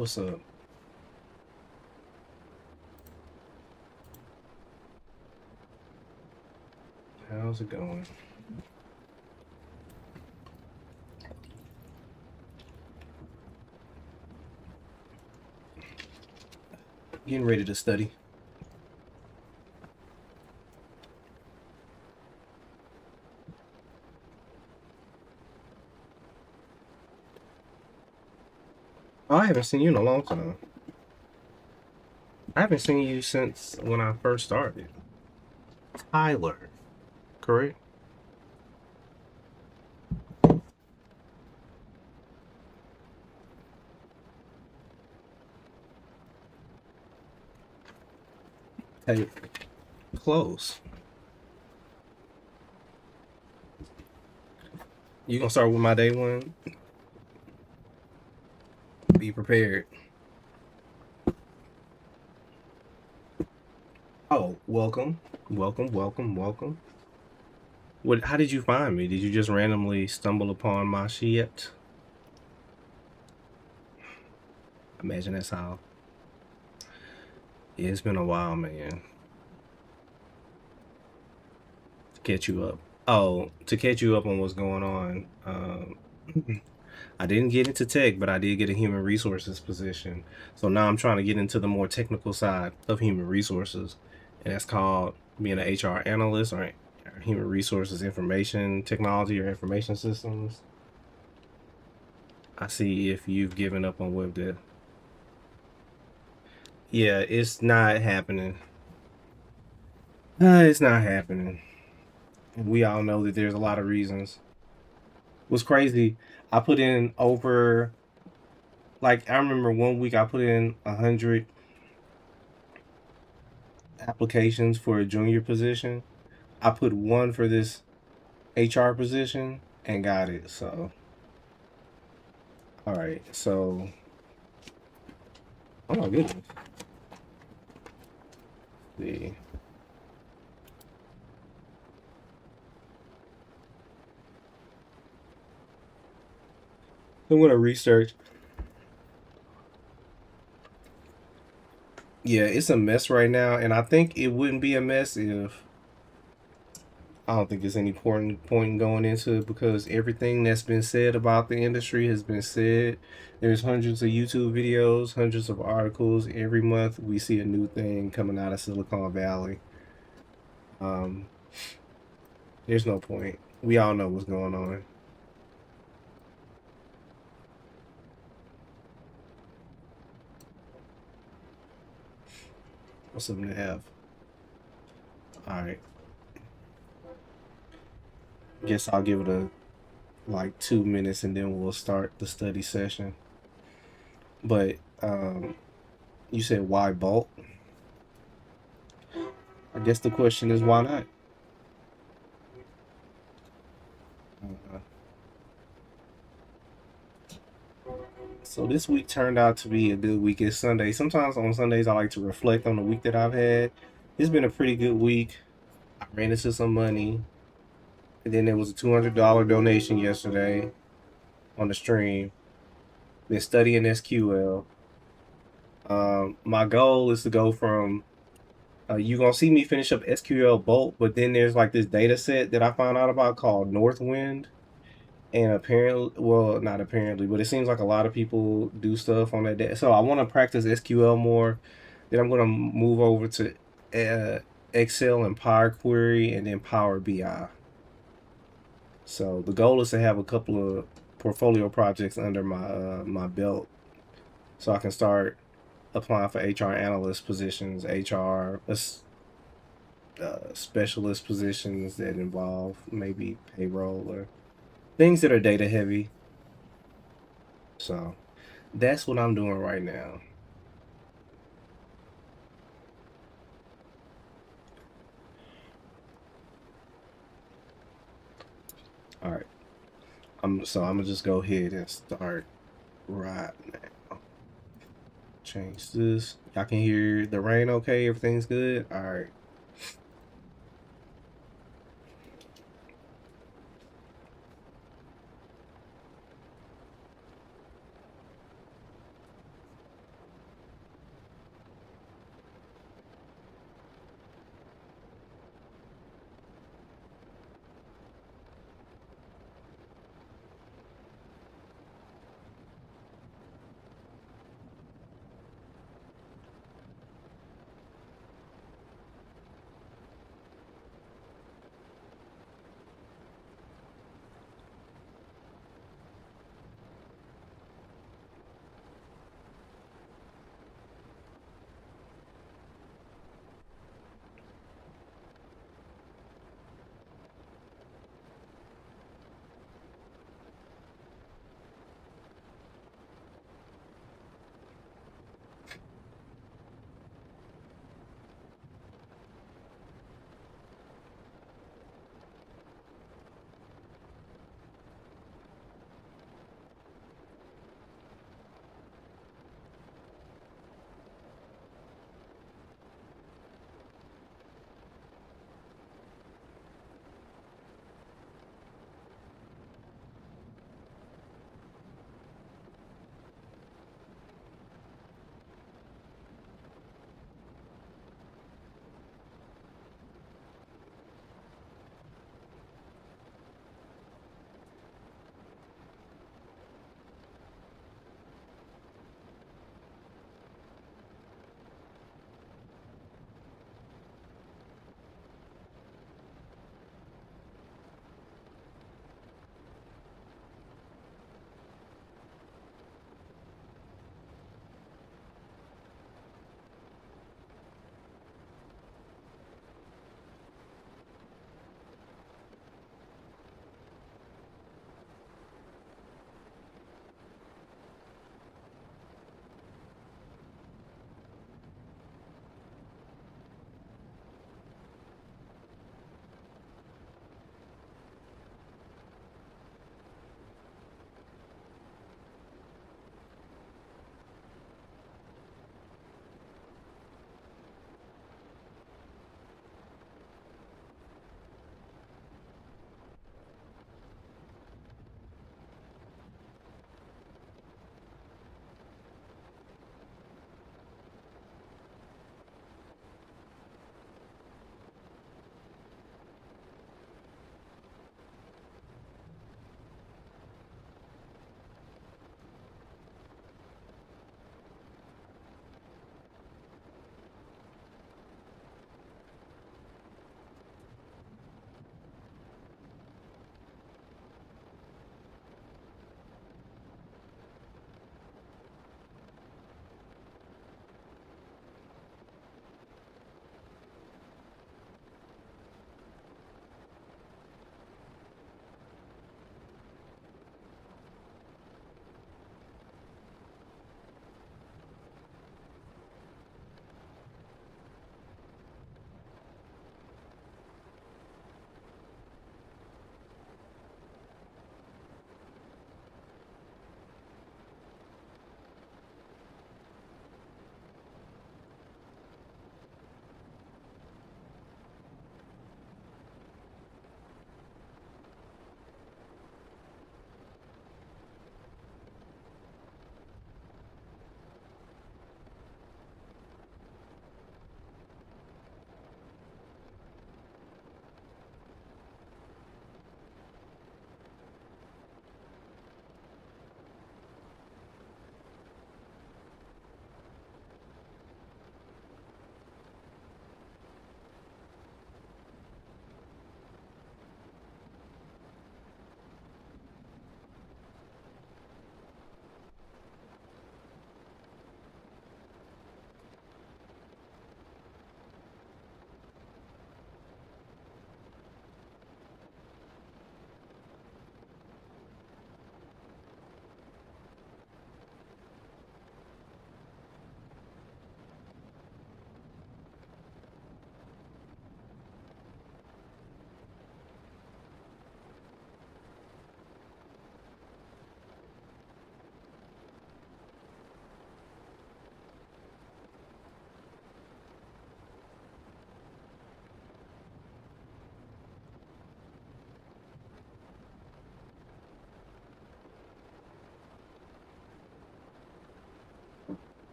What's up? How's it going? Getting ready to study. Oh, I haven't seen you in a long time. I haven't seen you since when I first started. Tyler, correct? Hey, close. You gonna start with my day one? Be prepared. Oh, welcome, welcome. What? How did you find me? Did you just randomly stumble upon my shit? Imagine that's how. Yeah, it's been a while, man. To catch you up. Oh, to catch you up on what's going on. I didn't get into tech, but I did get a human resources position. So now I'm trying to get into the more technical side of human resources, and that's called being an HR analyst or human resources information technology or information systems. I see if you've given up on web dev. Yeah, it's not happening. It's not happening. We all know that there's a lot of reasons. What's crazy, I put in over, like, I remember one week I put in 100 applications for a junior position. I put one for this HR position and got it. So, all right. So, oh my goodness. See. I'm gonna research. Yeah, it's a mess right now, and I think it wouldn't be a mess if I don't think there's any point in going into it because everything that's been said about the industry has been said. There's hundreds of YouTube videos, hundreds of articles. Every month we see a new thing coming out of Silicon Valley. Um, there's no point. We all know what's going on. What's something to have? All right. Guess I'll give it a like 2 minutes and then we'll start the study session. But you said why bulk? I guess the question is why not? Uh, so this week turned out to be a good week. It's Sunday. Sometimes on Sundays I like to reflect on the week that I've had. It's been a pretty good week. I ran into some money, and then there was a $200 donation yesterday on the stream. Been studying SQL. My goal is to go from you're gonna see me finish up SQL Bolt, but then there's like this data set that I found out about called Northwind. And apparently, well, not apparently, but it seems like a lot of people do stuff on that data. So I want to practice SQL more. Then I'm gonna move over to Excel and Power Query, and then Power BI. So the goal is to have a couple of portfolio projects under my belt, so I can start applying for HR analyst positions, HR specialist positions that involve maybe payroll or things that are data heavy. So that's what I'm doing right now. All right. I'm gonna just go ahead and start right now. Change this. Y'all can hear the rain okay? Everything's good? All right.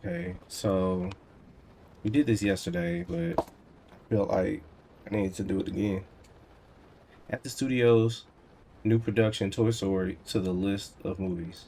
Okay, so we did this yesterday, but I felt like I needed to do it again. Add the studio's new production Toy Story to the list of movies.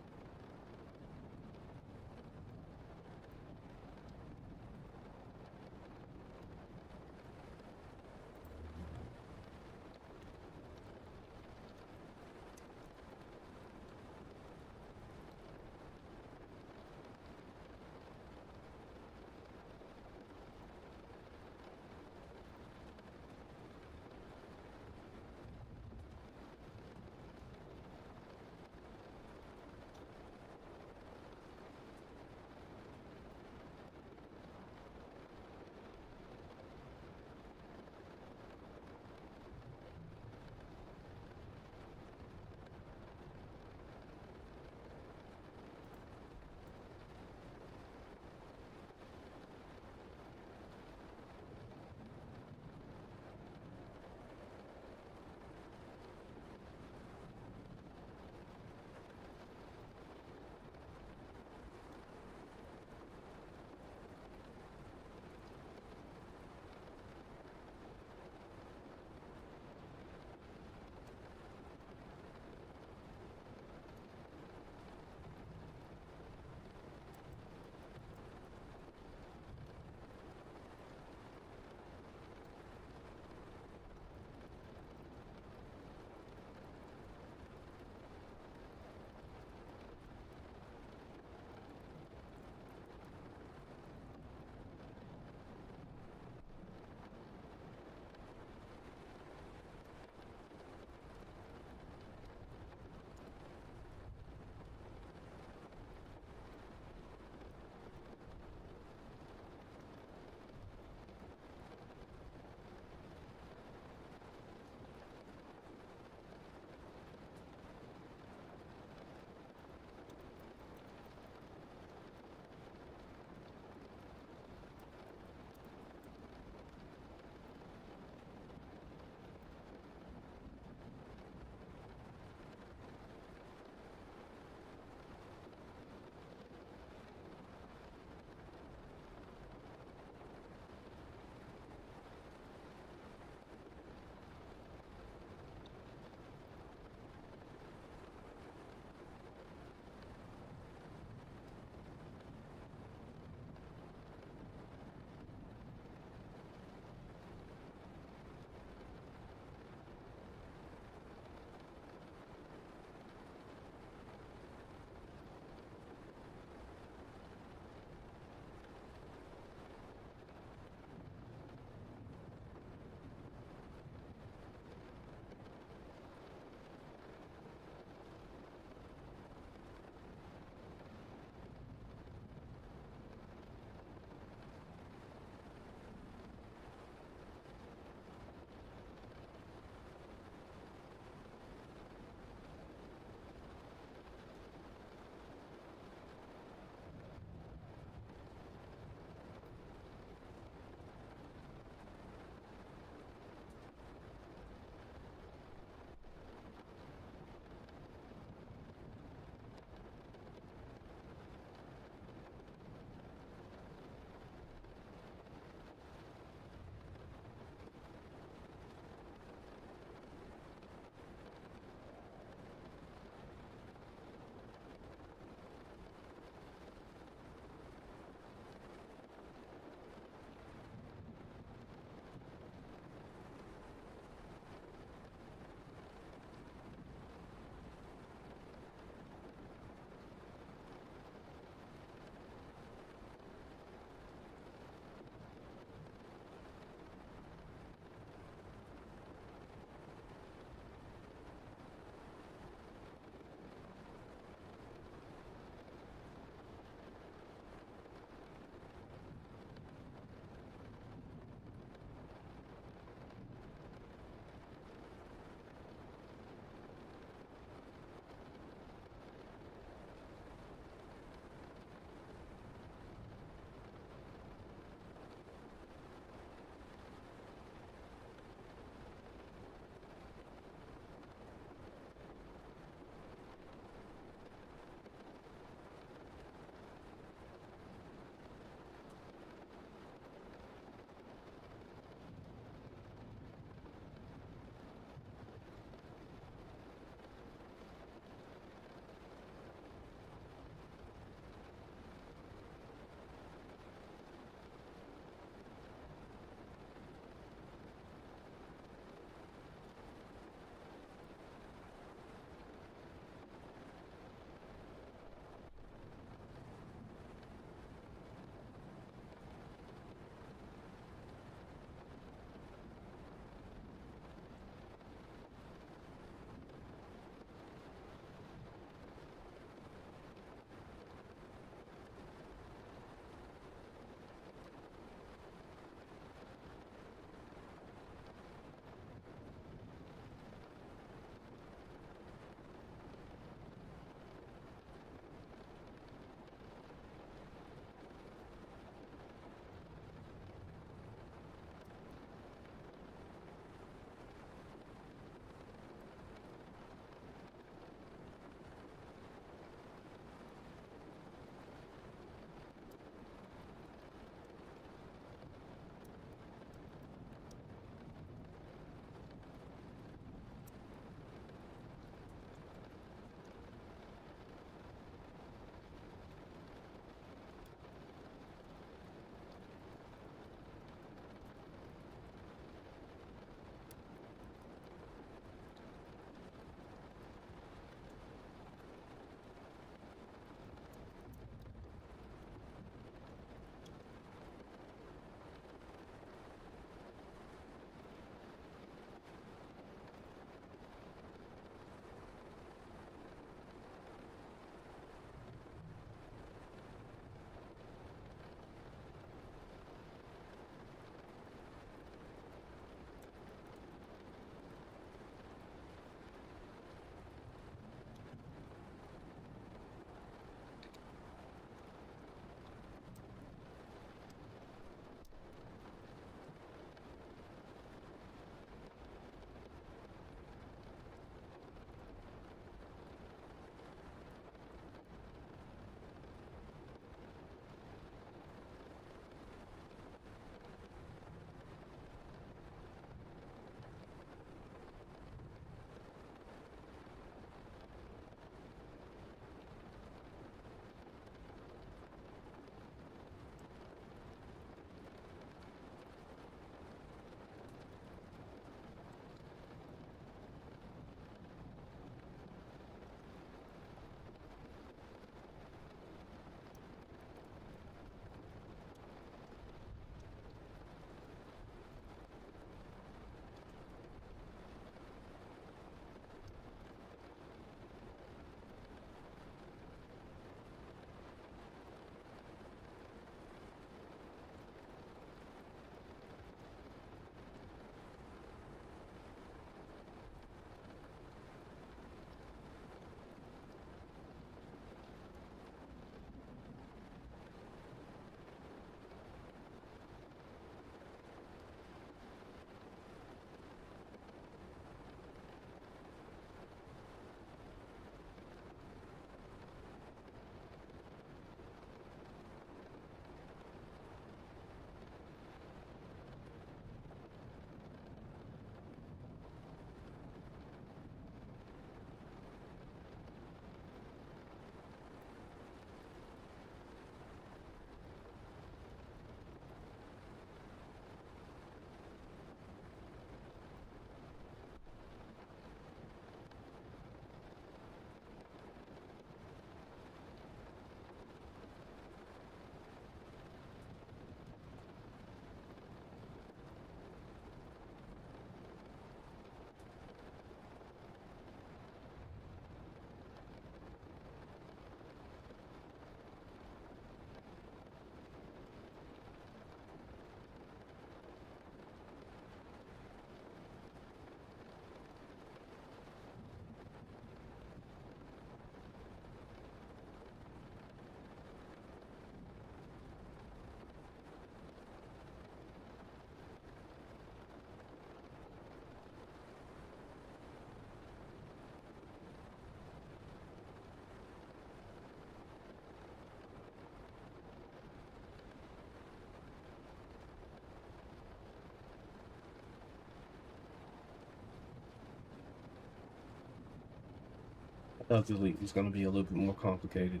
of the week is going to be a little bit more complicated.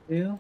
Yeah.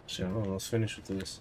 So let's finish with this.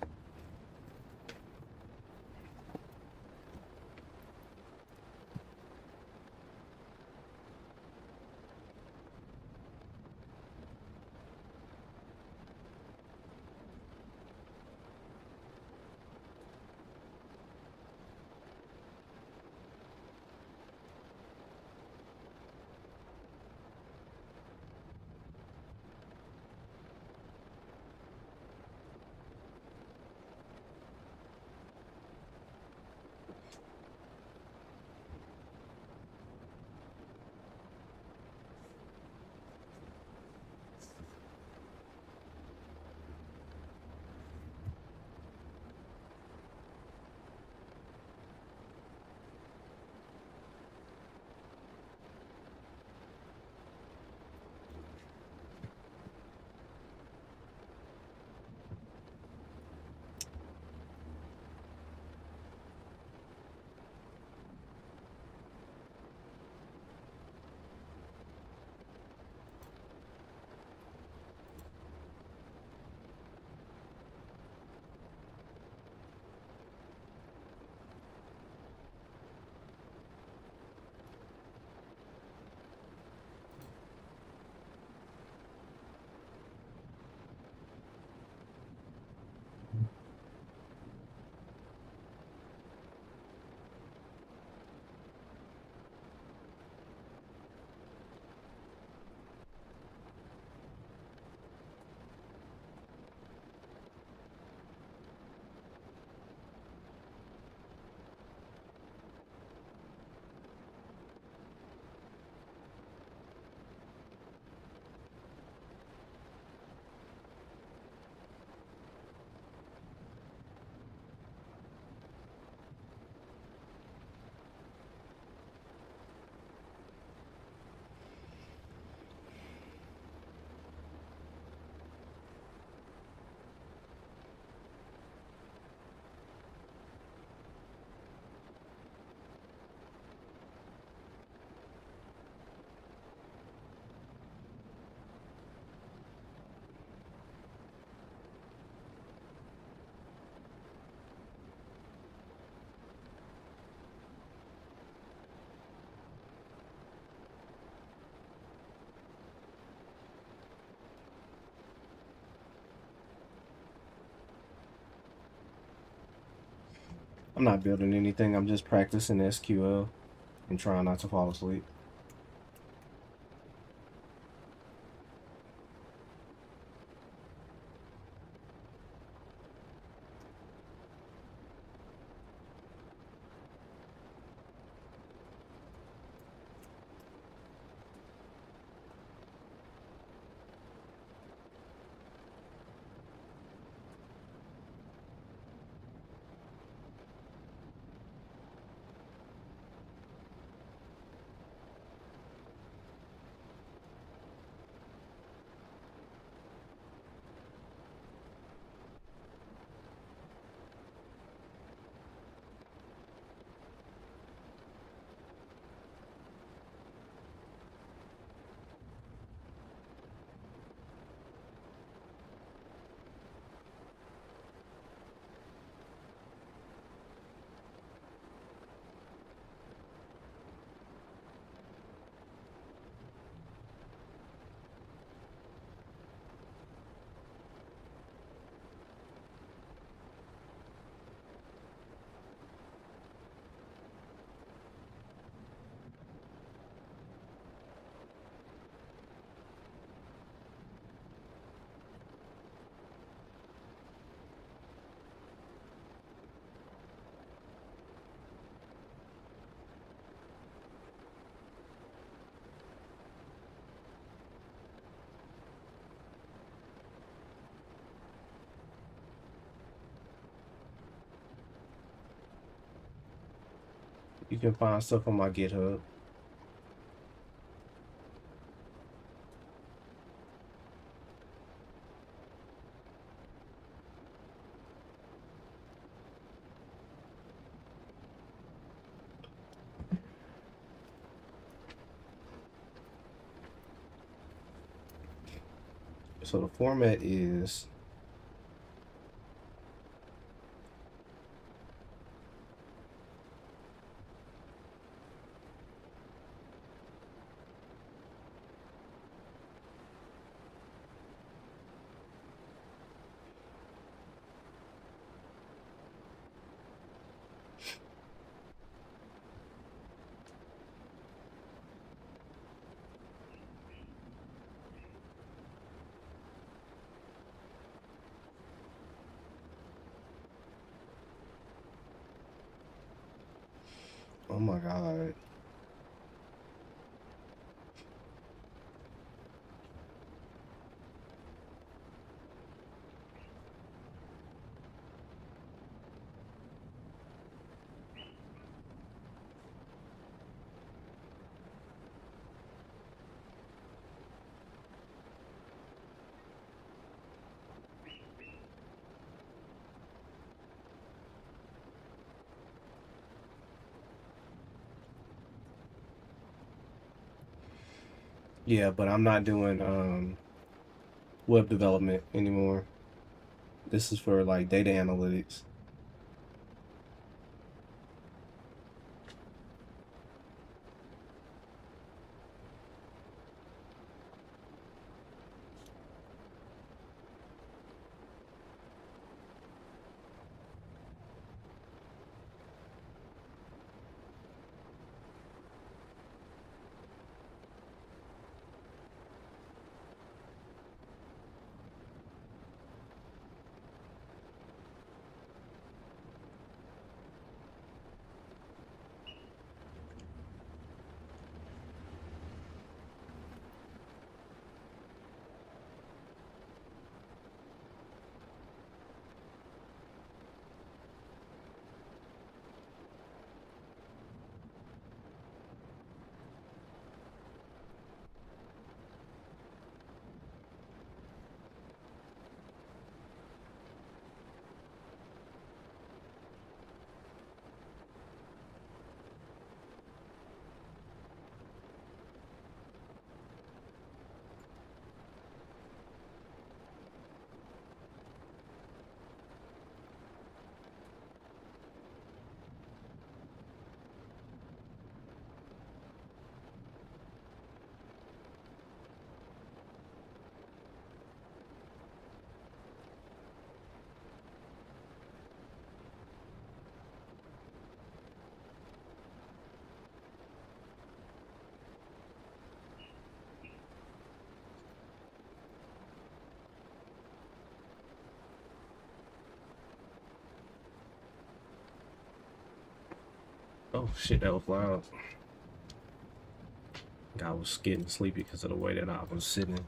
I'm not building anything. I'm just practicing SQL and trying not to fall asleep. You can find stuff on my GitHub. So the format is oh my god. Yeah, but I'm not doing web development anymore. This is for like data analytics. Oh shit, that was loud. I was getting sleepy because of the way that I was sitting.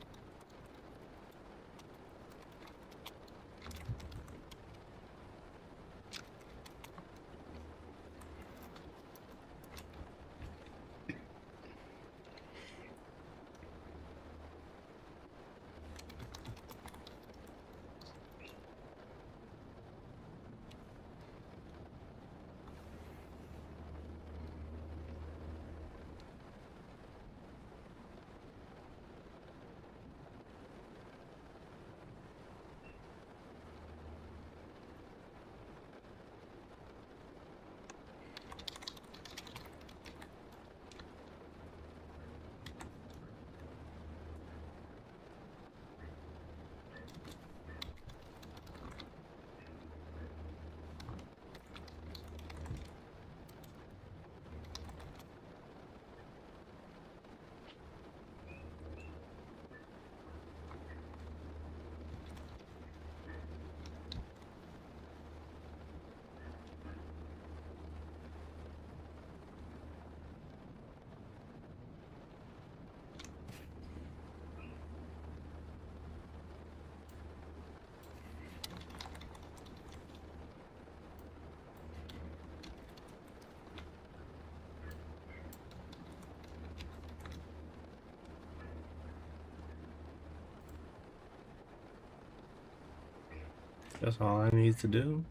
That's all I need to do.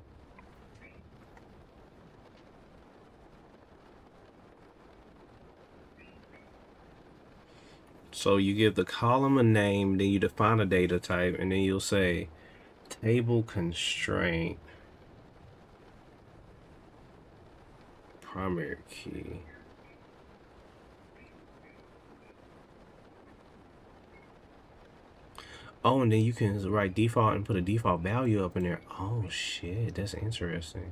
So you give the column a name, then you define a data type, and then you'll say table constraint primary key. Oh, and then you can write default and put a default value up in there. Oh shit, that's interesting.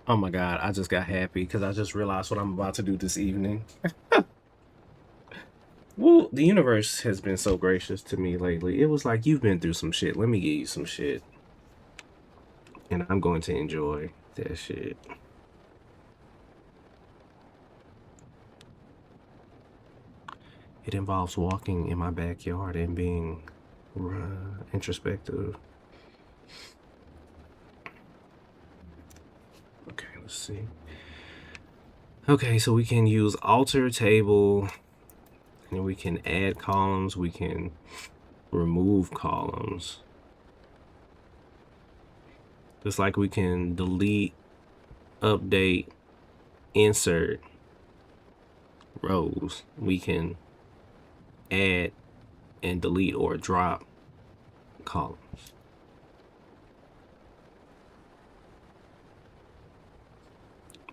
Oh my god, I just got happy because I just realized what I'm about to do this evening. Well, the universe has been so gracious to me lately. It was like, you've been through some shit. Let me give you some shit. and I'm going to enjoy that shit. It involves walking in my backyard and being introspective. Okay, let's see. Okay, so we can use alter table, and we can add columns, we can remove columns. Just like we can delete, update, insert rows, we can add and delete or drop columns.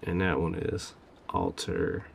And that one is alter.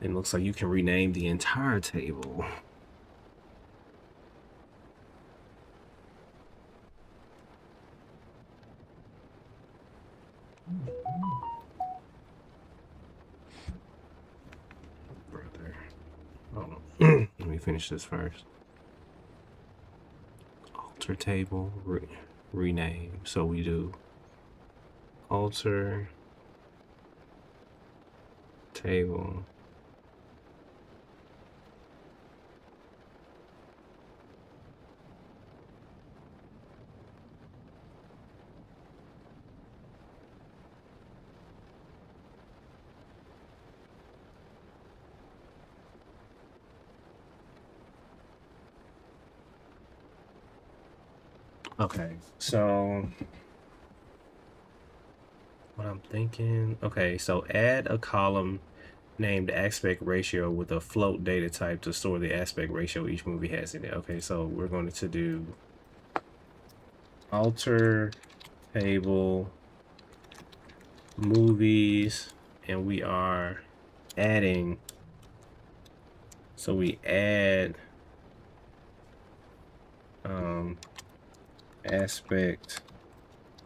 It looks like you can rename the entire table. Brother. Oh. Let me finish this first. Alter table, rename. So we do alter table. Okay, so what I'm thinking, okay, so add a column named aspect ratio with a float data type to store the aspect ratio each movie has in it. Okay, so we're going to do alter table movies, and we are adding, so we add aspect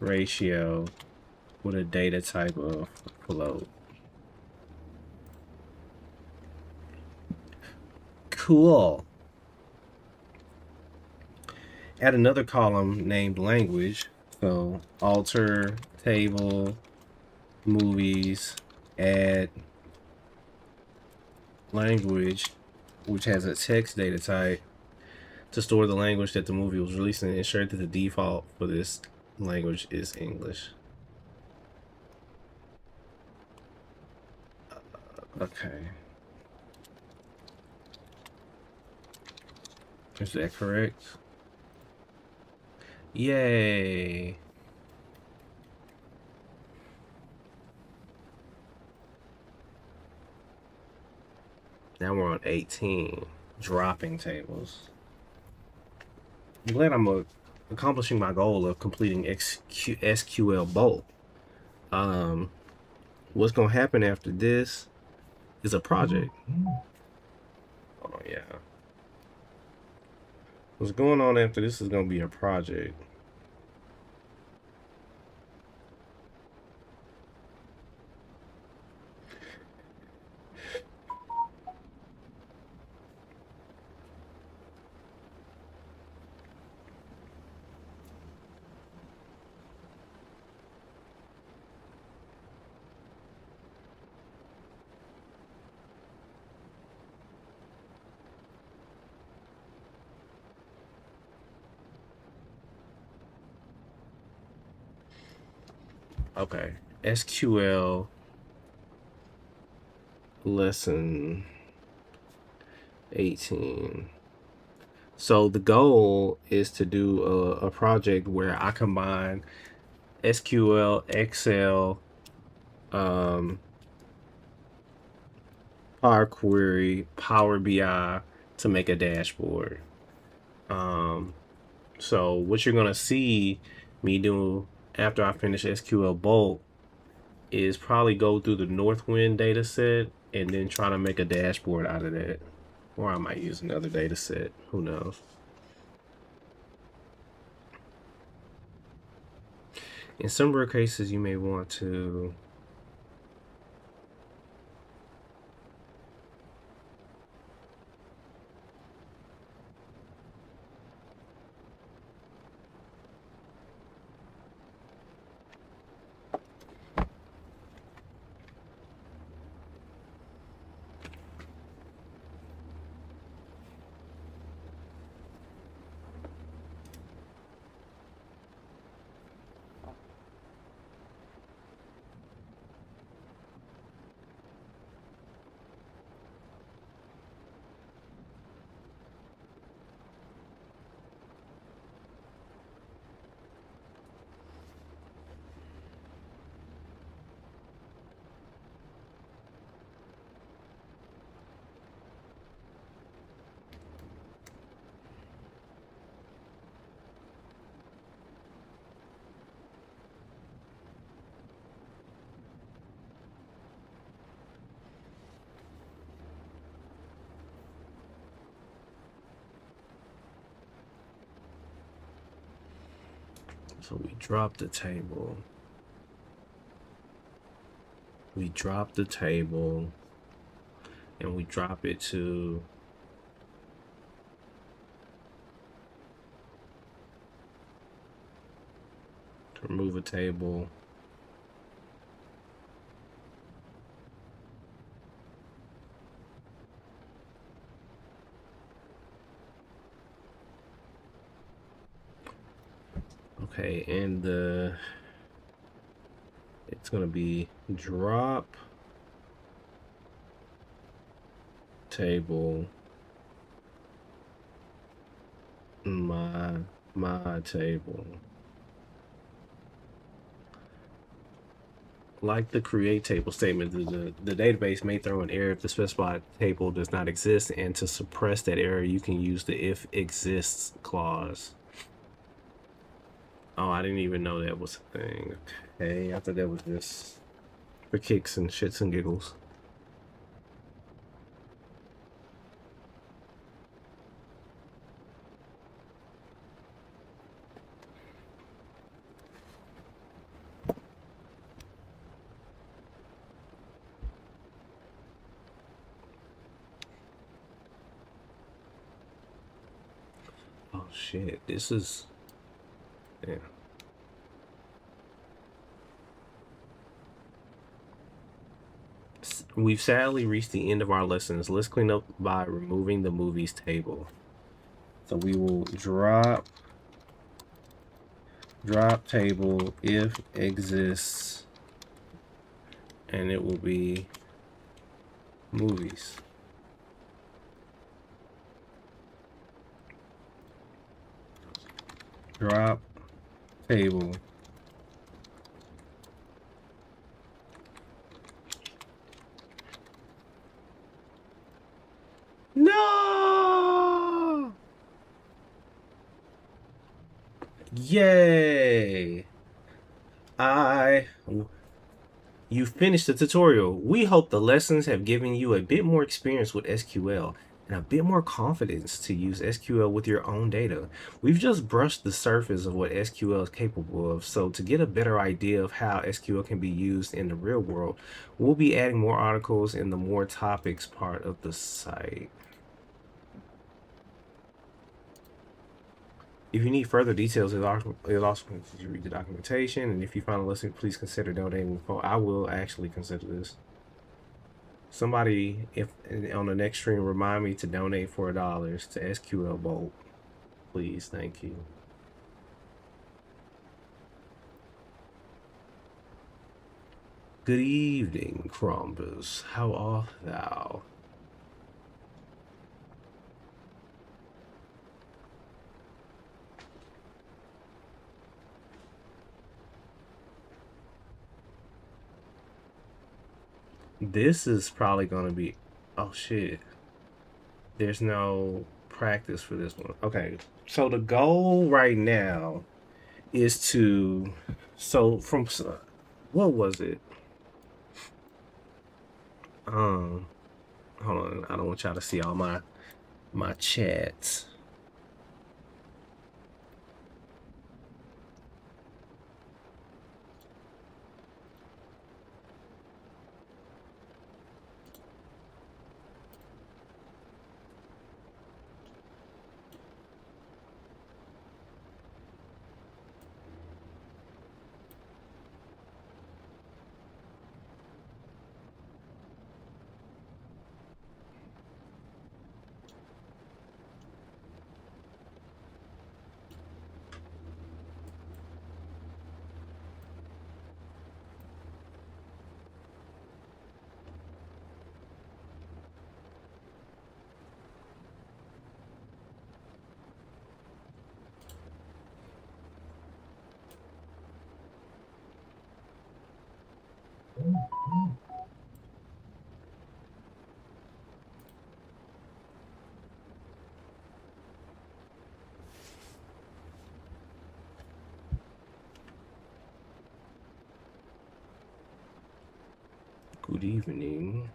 ratio with a data type of float. Cool. Add another column named language. So alter table movies, add language, which has a text data type to store the language that the movie was released in, and ensure that the default for this language is English. Okay. Is that correct? Yay. Now we're on 18, dropping tables. I'm glad I'm accomplishing my goal of completing SQL bulk. What's gonna happen after this is a project. Oh yeah. What's going on after this is gonna be a project. Okay, SQL lesson 18. So the goal is to do a project where I combine SQL, Excel, Power Query, Power BI to make a dashboard. So what you're gonna see me do after I finish SQL bulk is probably go through the Northwind data set and then try to make a dashboard out of that. Or I might use another data set. Who knows? In some rare cases, you may want to So we drop the table. We drop the table and we drop it to remove a table. Okay, and it's gonna be drop table my table. Like the create table statement, the database may throw an error if the specified table does not exist, and to suppress that error, you can use the if exists clause. Oh, I didn't even know that was a thing. Okay, I thought that was just for kicks and shits and giggles. Oh shit, this is... Yeah. We've sadly reached the end of our lessons. Let's clean up by removing the movies table. So we will drop table if exists, and it will be movies. Drop table no. Yay. You finished the tutorial. We hope the lessons have given you a bit more experience with SQL and a bit more confidence to use SQL with your own data. We've just brushed the surface of what SQL is capable of, so to get a better idea of how SQL can be used in the real world, we'll be adding more articles in the more topics part of the site. If you need further details, it also considers you read the documentation, and if you find a lesson, please consider donating. I will actually consider this. Somebody, if on the next stream, remind me to donate $4 to SQL Bolt. Please, thank you. Good evening, Crombus. How art thou? This is probably gonna be... Oh shit. There's no practice for this one. Okay, so the goal right now is to... So from... What was it? Hold on, I don't want y'all to see all my chats. Good evening.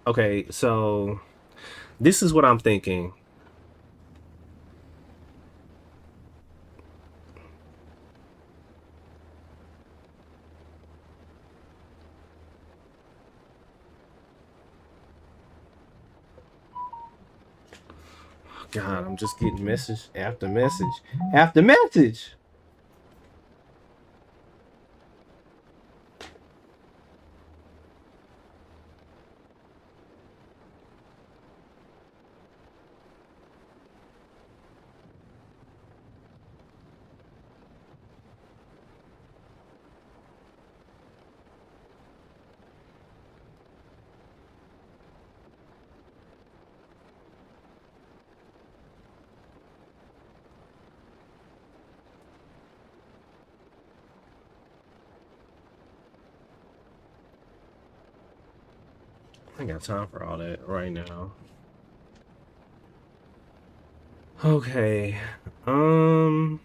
Okay, so this is what I'm thinking. God, I'm just getting message after message after message. I ain't got time for all that right now. Okay. Um.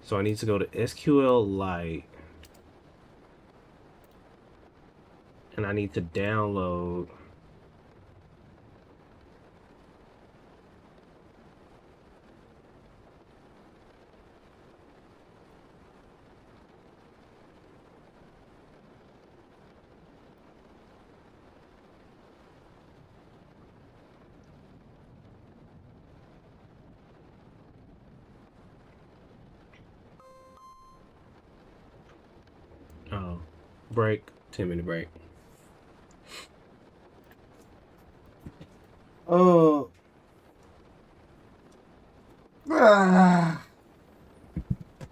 So I need to go to SQL and I need to download. Oh, break. 10-minute break. Oh.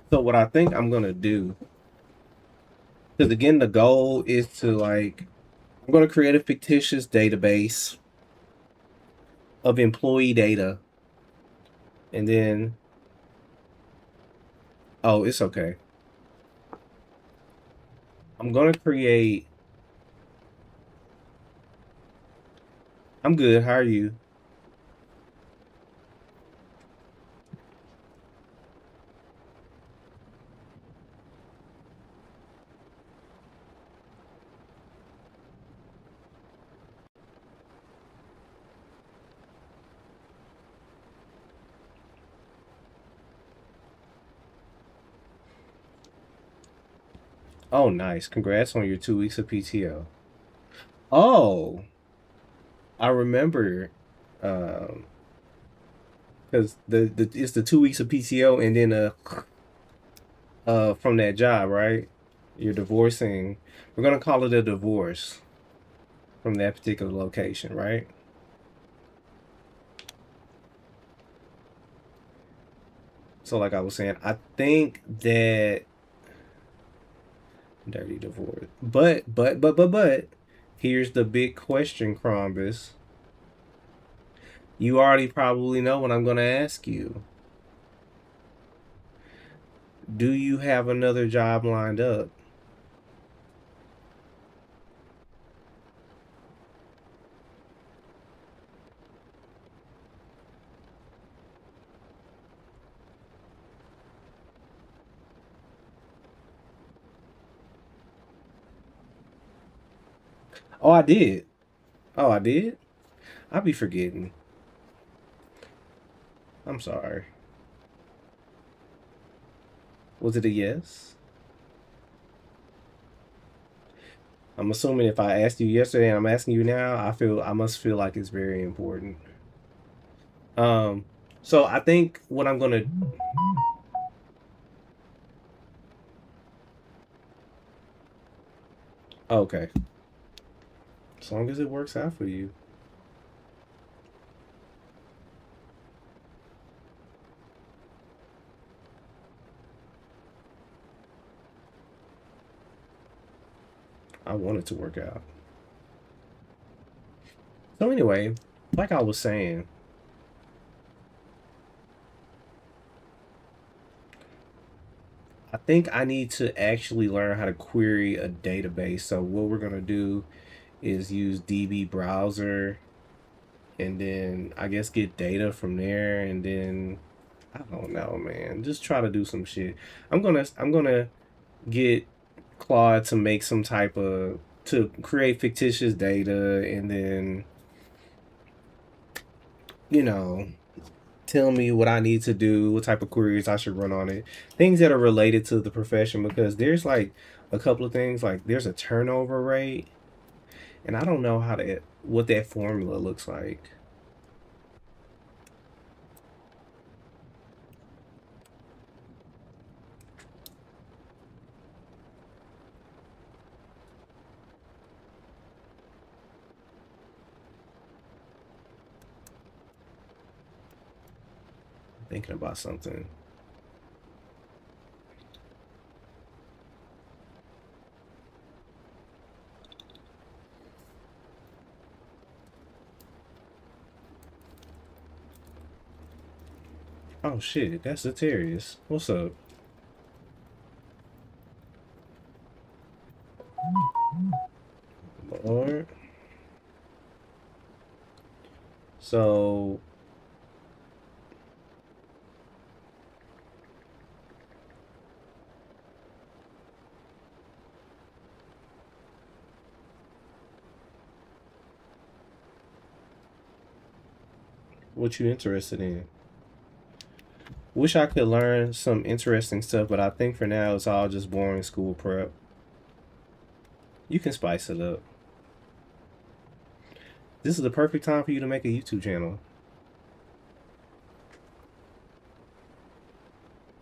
So what I think I'm gonna do, because again, the goal is to I'm gonna create a fictitious database of employee data, and then, oh, it's okay. I'm gonna create. I'm good. How are you? Oh, nice. Congrats on your 2 weeks of PTO. Oh, I remember. Um, because the it's the 2 weeks of PTO and then from that job, right? You're divorcing. We're gonna call it a divorce from that particular location, right? So, like I was saying, I think that dirty divorce. But, here's the big question, Crombus. You already probably know what I'm gonna ask you. Do you have another job lined up? Oh, I did. Oh, I did. I be forgetting. I'm sorry. Was it a yes? I'm assuming if I asked you yesterday and I'm asking you now, I must feel like it's very important. Um, so I think what I'm gonna okay, as long as it works out for you, I want it to work out. So anyway, like I was saying, I think I need to actually learn how to query a database. So what we're gonna do is use DB browser and then I guess get data from there and then I don't know, man. Just try to do some shit. I'm gonna get Claude to make some type of to create fictitious data and then you know tell me what I need to do, what type of queries I should run on it, things that are related to the profession because there's like a couple of things like there's a turnover rate and I don't know how to what that formula looks like. Thinking about something. Oh shit, that's Satirius. What's up? Lord. So what you interested in? Wish I could learn some interesting stuff, but I think for now it's all just boring school prep. You can spice it up. This is the perfect time for you to make a YouTube channel.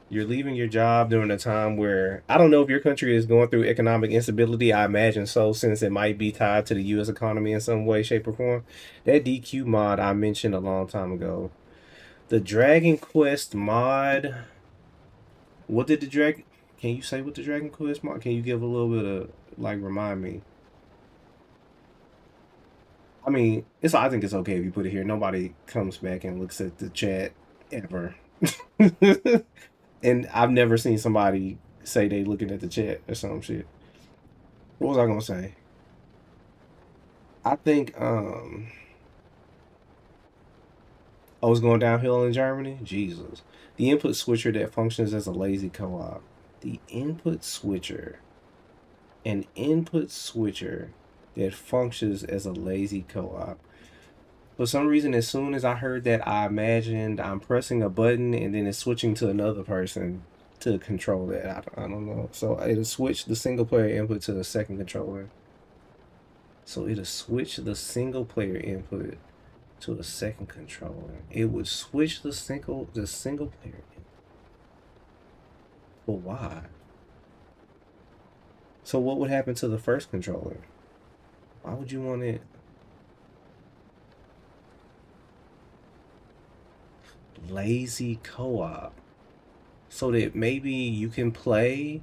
You're leaving your job during a time where I don't know if your country is going through economic instability. I imagine so, since it might be tied to the U.S. economy in some way, shape, or form. That DQ mod I mentioned a long time ago. The Dragon Quest mod. What did the Dragon? Can you say what the Dragon Quest mod? Can you give a little bit of like remind me? I mean, it's I think it's okay if you put it here. Nobody comes back and looks at the chat ever. And I've never seen somebody say they looking at the chat or some shit. What was I gonna say? I think I was going downhill in Germany. Jesus. The input switcher that functions as a lazy co-op. The input switcher. An input switcher that functions as a lazy co-op. For some reason, as soon as I heard that, I imagined I'm pressing a button and then it's switching to another person. to control that. I don't know. So it'll switch the single player input to the second controller. So it'll switch the single player input to a second controller. It would switch the single player. But why? So what would happen to the first controller? Why would you want it lazy co-op? So that maybe you can play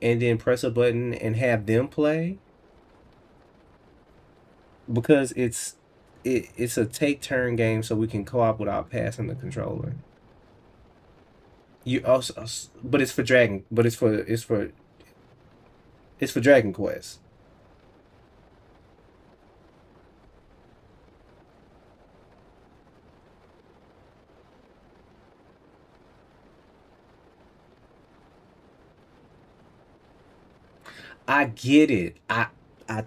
and then press a button and have them play? Because it's a take turn game so we can co-op without passing the controller. You also, but it's for Dragon, but it's for Dragon Quest. I get it. I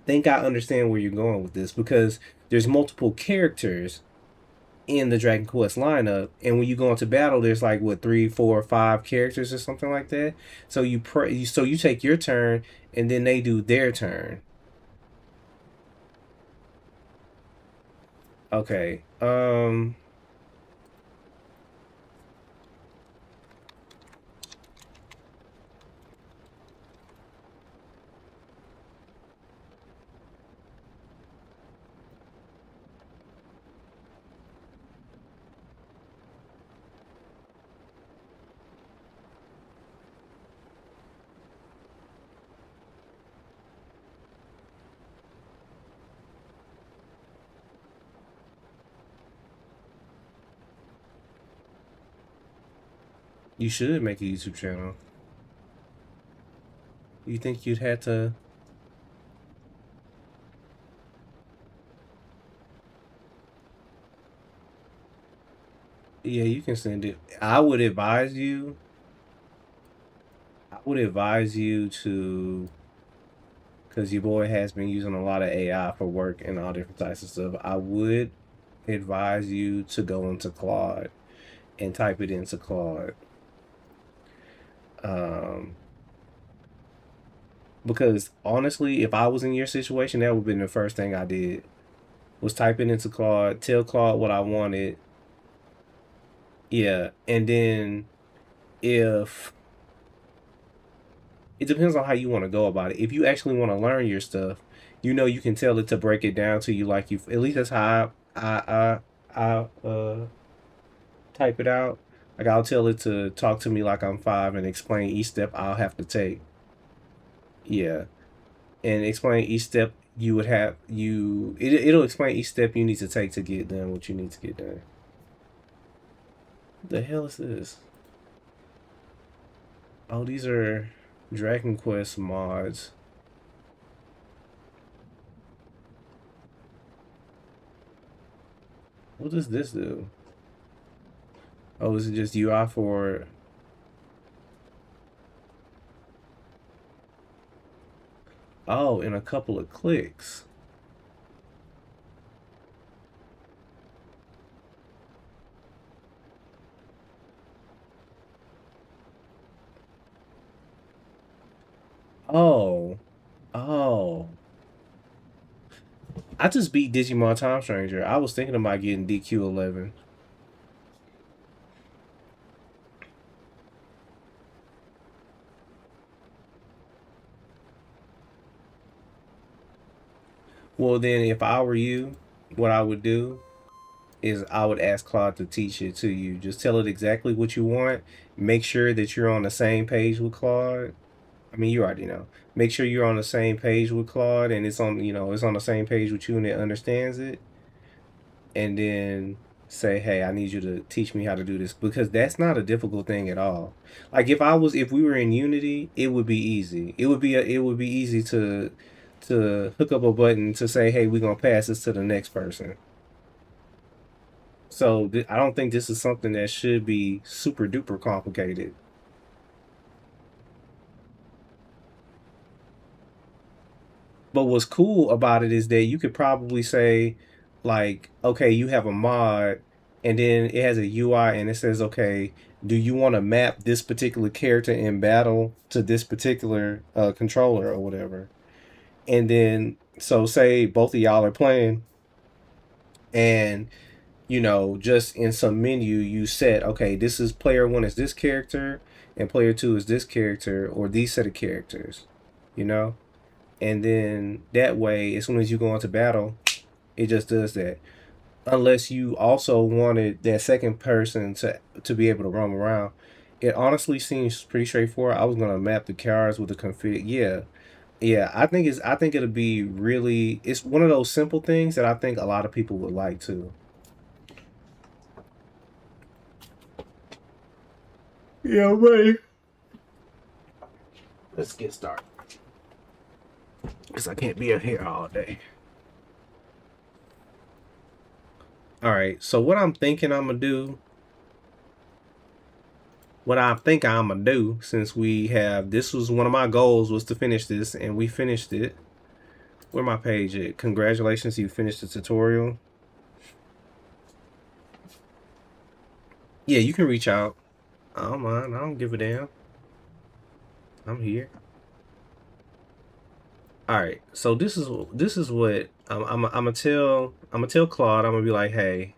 think I understand where you're going with this because there's multiple characters in the Dragon Quest lineup, and when you go into battle, there's like what 3, 4, 5 characters or something like that. So you take your turn, and then they do their turn. Okay. You should make a YouTube channel. You think you'd have to? Yeah, you can send it. I would advise you to, because your boy has been using a lot of AI for work and all different types of stuff. I would advise you to go into Claude and type it into Claude. Um, because honestly, if I was in your situation, that would have been the first thing I did was type it into Claude, tell Claude what I wanted. Yeah, and then if it depends on how you want to go about it. If you actually want to learn your stuff, you can tell it to break it down to you like you. At least that's how I type it out. Like I'll tell it to talk to me like I'm 5 and explain each step I'll have to take. Yeah, and explain each step you would have you. It'll explain each step you need to take to get done what you need to get done. What the hell is this? Oh, these are Dragon Quest mods. What does this do? Oh, is it just UI for? Oh, in a couple of clicks. Oh, oh. I just beat Digimon Time Stranger. I was thinking about getting DQ11. Well, then, if I were you, what I would do is I would ask Claude to teach it to you. Just tell it exactly what you want. Make sure that you're on the same page with Claude. I mean, you already know. Make sure you're on the same page with Claude, and it's on the same page with you, and it understands it. And then say, "Hey, I need you to teach me how to do this," because that's not a difficult thing at all. Like if we were in Unity, it would be easy. It would be easy to hook up a button to say, "Hey, we're gonna pass this to the next person." So I don't think this is something that should be super duper complicated. But what's cool about it is that you could probably say, like, okay, you have a mod and then it has a UI and it says, okay, do you want to map this particular character in battle to this particular controller or whatever? And then, so say both of y'all are playing, and just in some menu, you set, okay, this is player one is this character, and player two is this character, or these set of characters, you know? And then that way, as soon as you go into battle, it just does that. Unless you also wanted that second person to be able to roam around. It honestly seems pretty straightforward. I was gonna map the cards with the config. Yeah, yeah. I think it'll be really. It's one of those simple things that I think a lot of people would like to. Yeah, buddy. Let's get started. Because I can't be up here all day. All right. So what I'm thinking I'm gonna do. What I think I'm gonna do, since we have, this was one of my goals, was to finish this, and we finished it. Where my page at? Congratulations, you finished the tutorial. Yeah, you can reach out. I don't mind. I don't give a damn. I'm here. All right. So this is what I'm gonna tell Claude. I'm gonna be like, hey,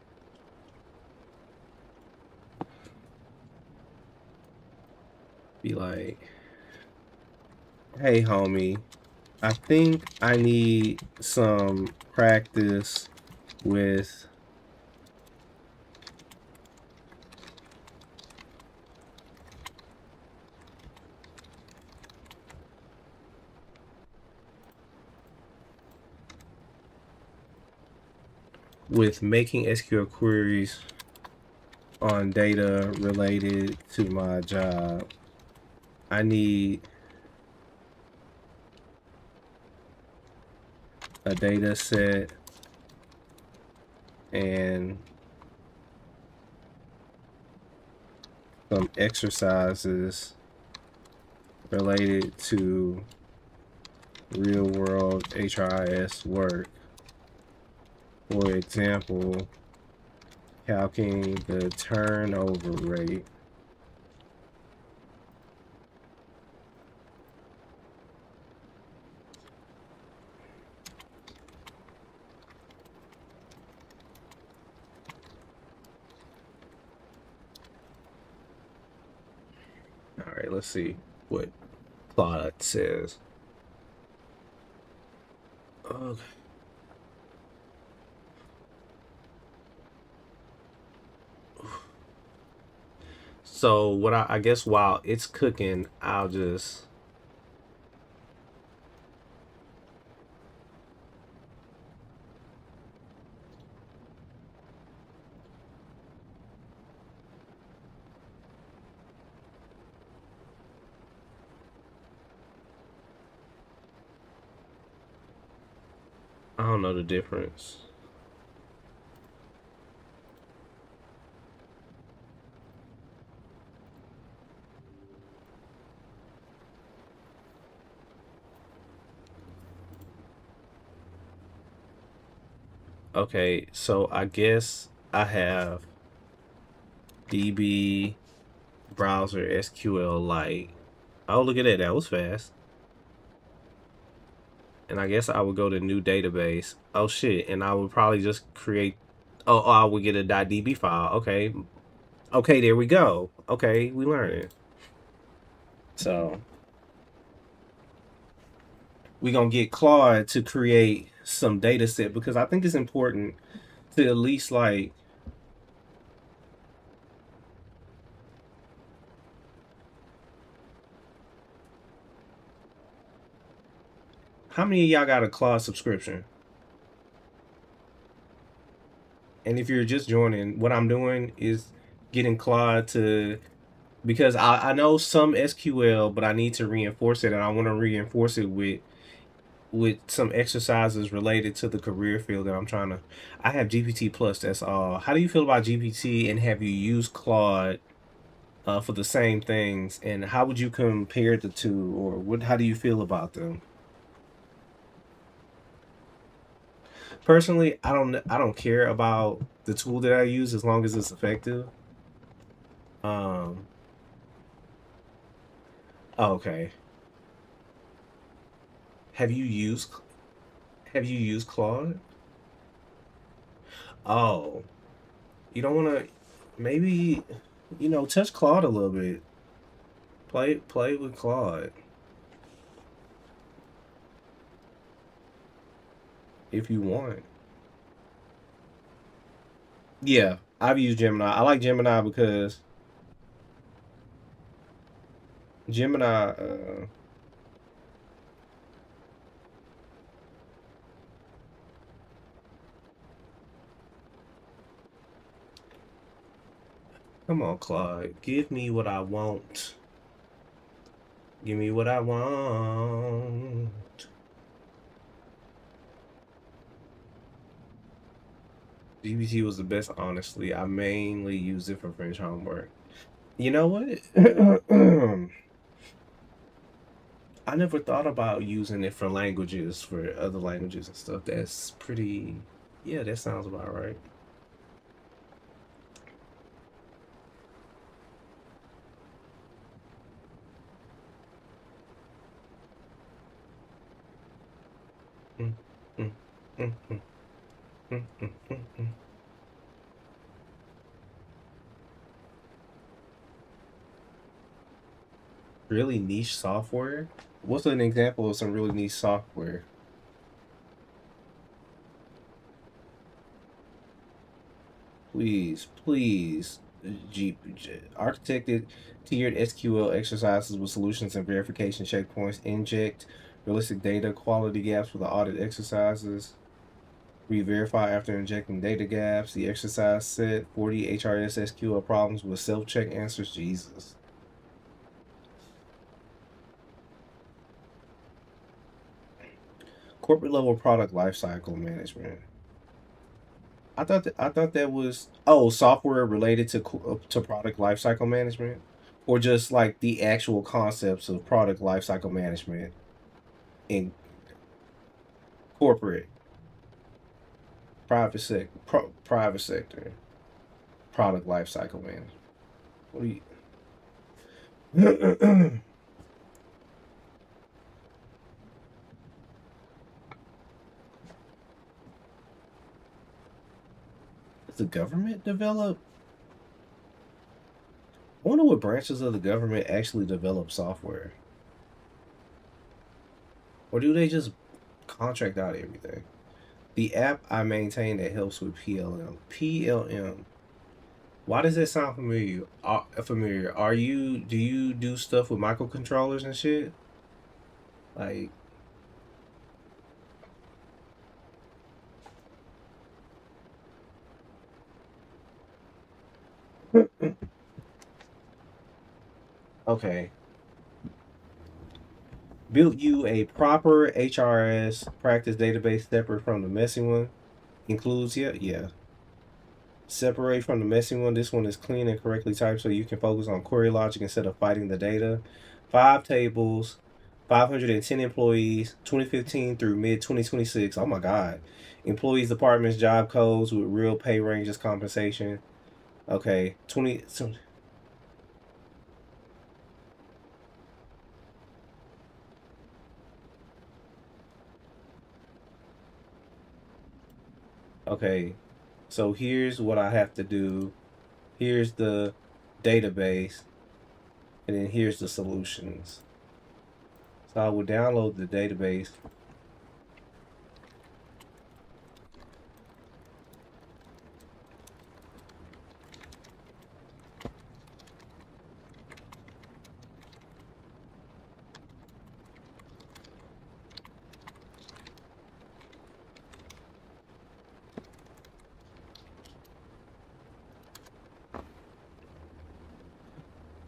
hey, homie, I think I need some practice with making SQL queries on data related to my job. I need a data set and some exercises related to real world HRIS work. For example, calculating the turnover rate. All right, let's see what Claude says. Okay. So what I guess while it's cooking, I'll just I don't know the difference. Okay, so I guess I have DB browser SQL Lite. Oh, look at that. That was fast. And I guess I would go to new database. Oh shit, and I would probably just create, I would get a .db file. Okay. Okay, there we go. Okay, we learned it. So we're gonna get Claude to create some data set, because I think it's important to at least like how many of y'all got a Claude subscription? And if you're just joining, what I'm doing is getting Claude to, because I know some SQL, but I need to reinforce it, and I want to reinforce it with some exercises related to the career field that I'm trying to. I have GPT Plus. That's all. How do you feel about GPT, and have you used Claude for the same things? And how would you compare the two, or what? How do you feel about them? Personally, I don't care about the tool that I use as long as it's effective. Um, oh, okay. Have you used have you used Claude? Oh, you don't want to maybe touch Claude a little bit. Play with Claude if you want. Yeah, I've used Gemini. I like Gemini because Gemini. Come on, Claude. Give me what I want. Give me what I want. GBT was the best, honestly. I mainly used it for French homework. You know what? I never thought about using it for languages, for other languages and stuff. That's pretty. Yeah, that sounds about right. Mm, mm, mm, mm, mm, mm, mm, mm. Really niche software? What's an example of some really niche software? Please, please. Architected tiered SQL exercises with solutions and verification checkpoints, inject realistic data, quality gaps for the audit exercises, re-verify after injecting data gaps. The exercise set 40 HRS SQL problems with self-check answers. Jesus. Corporate level product lifecycle management. I thought that was software related to product lifecycle management, or just like the actual concepts of product lifecycle management in corporate, private sector, product lifecycle management. What do you? Does the government develop? I wonder what branches of the government actually develop software, or do they just contract out everything? The app I maintain that helps with PLM. PLM. Why does that sound familiar? Familiar? Do you do stuff with microcontrollers and shit? Like, okay, built you a proper HRS practice database separate from the messy one. Includes, yeah. Separate from the messy one. This one is clean and correctly typed, so you can focus on query logic instead of fighting the data. 5 tables, 510 employees, 2015 through mid 2026. Oh my God. Employees, departments, job codes with real pay ranges, compensation. Okay, 20. Okay, so here's what I have to do. Here's the database, and then here's the solutions. So I will download the database.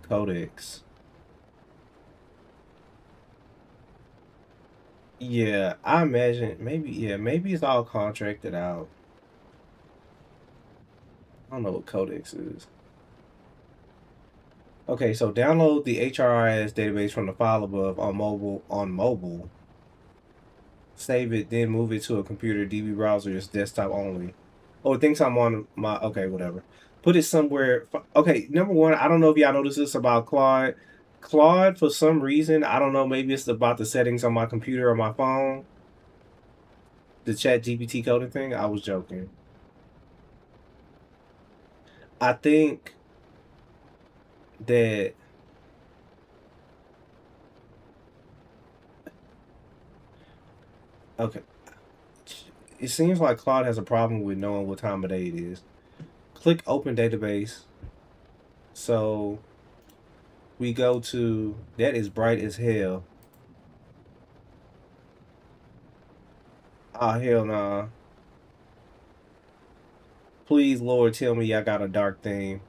Codex. Yeah, I imagine maybe it's all contracted out. I don't know what Codex is. Okay, so download the HRIS database from the file above on mobile. Save it, then move it to a computer. DB browser is desktop only. Oh, it thinks I'm on my. Okay, whatever. Put it somewhere. Okay, number one, I don't know if y'all noticed this about Claude. Claude, for some reason, I don't know. Maybe it's about the settings on my computer or my phone. The Chat GPT coding thing. I was joking. I think that okay. It seems like Claude has a problem with knowing what time of day it is. Click Open Database. So we go to that is bright as hell. Oh hell nah. Please, Lord, tell me I got a dark theme.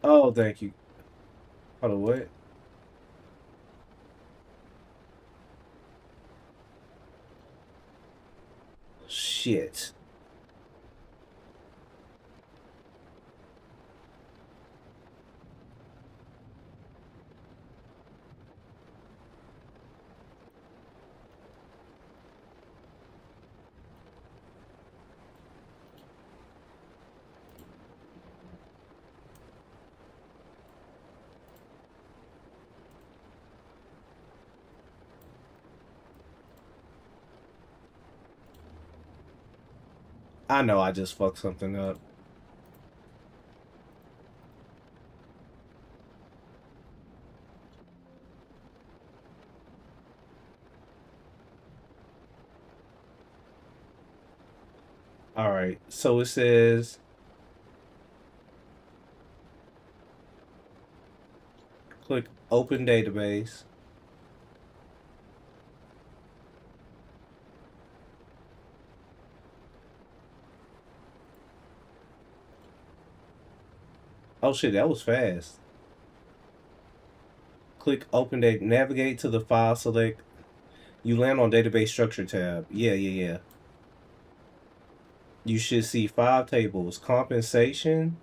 Oh, thank you. Hold on, what? Shit. I know I just fucked something up. All right. So it says click Open Database. Oh shit, that was fast. Click Open Date. Navigate to the file. Select. You land on Database Structure tab. Yeah. You should see 5 tables: compensation,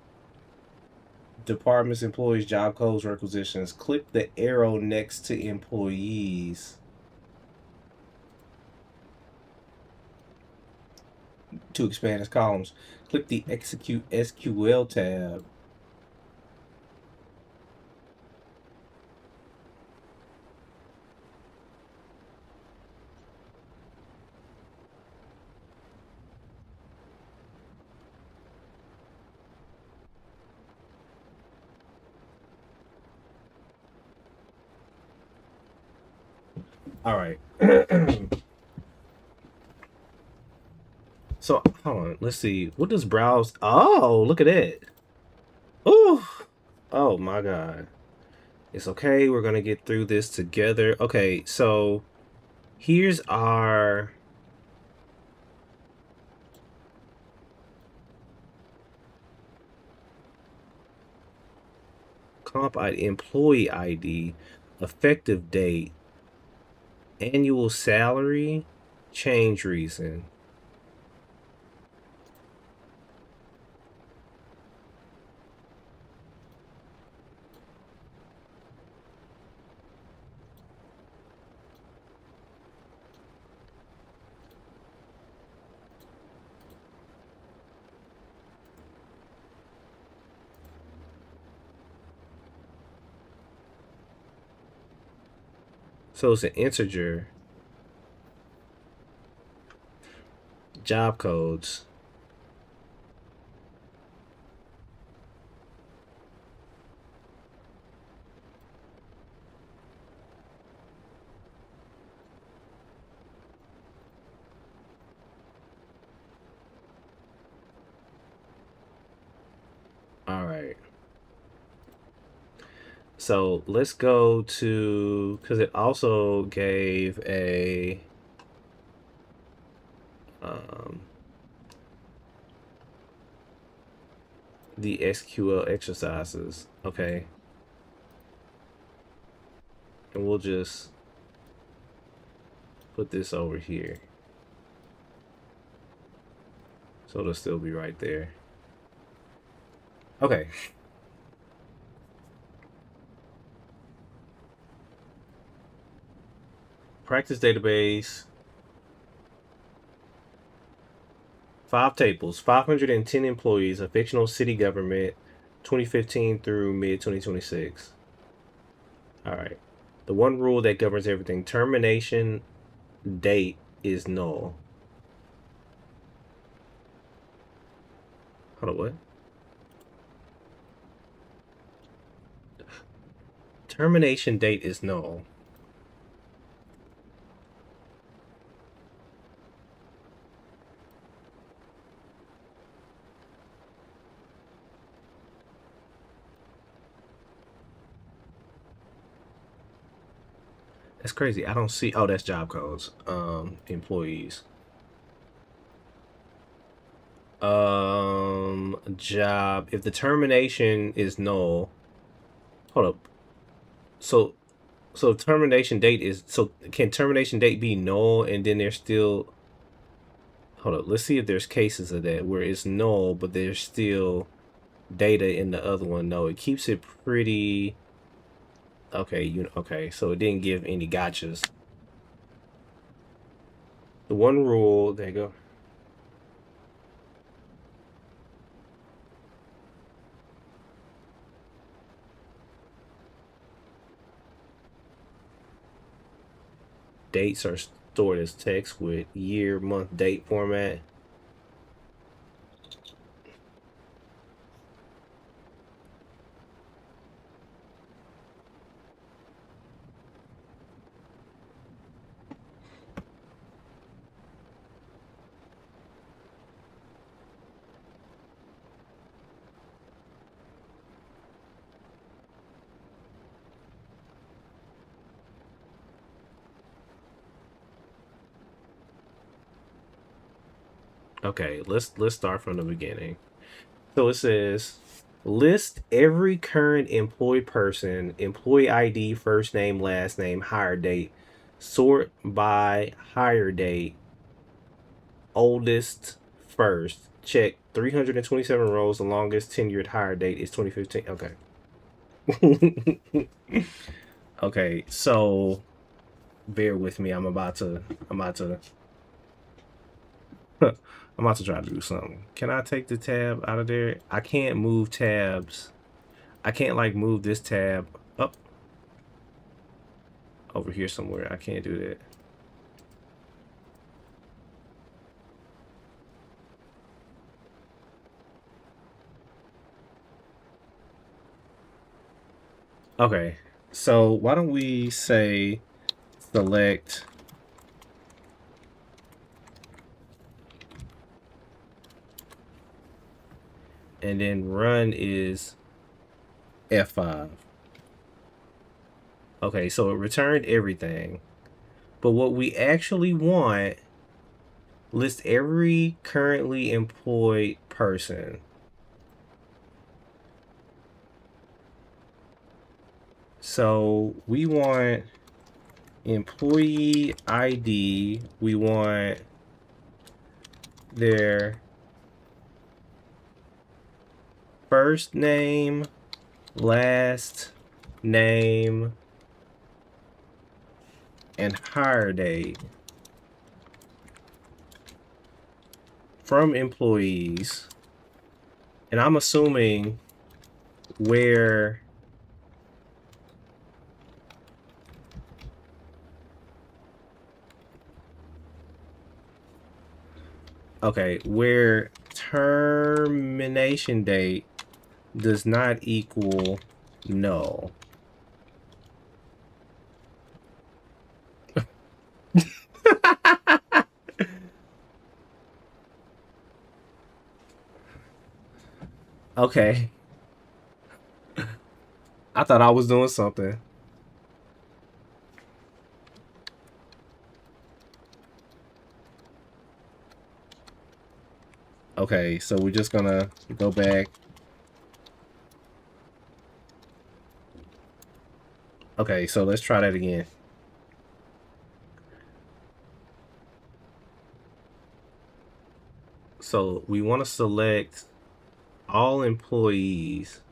departments, employees, job codes, requisitions. Click the arrow next to employees to expand its columns. Click the Execute SQL tab. All right. So hold on. Let's see. What does browse? Oh, look at that. Oh, oh my God. It's okay. We're gonna get through this together. Okay, so here's our comp ID, employee ID, effective date, annual salary, change reason. So it's an integer. Job codes. All right. So let's go to, because it also gave a um, the SQL exercises. Okay. And we'll just put this over here. So it'll still be right there. Okay. Practice database. 5 tables. 510 employees. A fictional city government. 2015 through mid 2026. All right. The one rule that governs everything. Termination date is null. Hold on, what? Termination date is null. That's crazy. I don't see. Oh, that's job codes. Employees. Job. If the termination is null, hold up. So, termination date is so. Can termination date be null and then there's still? Hold up. Let's see if there's cases of that where it's null, but there's still data in the other one. No, it keeps it pretty. Okay, okay. So it didn't give any gotchas. The one rule. There you go. Dates are stored as text with year, month, date format. Okay, let's start from the beginning. So it says list every current employed person, employee ID, first name, last name, hire date, sort by hire date, oldest first. Check 327 rows. The longest tenured hire date is 2015. Okay. Okay, so bear with me. I'm about to try to do something. Can I take the tab out of there? I can't move tabs. I can't like move this tab up over here somewhere. I can't do that. Okay, so why don't we say select and then run is F5. Okay, so it returned everything. But what we actually want, list every currently employed person. So we want employee ID. We want their first name, last name, and hire date from employees. And I'm assuming where where termination date does not equal null. Okay. I thought I was doing something. Okay, so we're just gonna go back. Okay, so let's try that again. So we want to select all employees.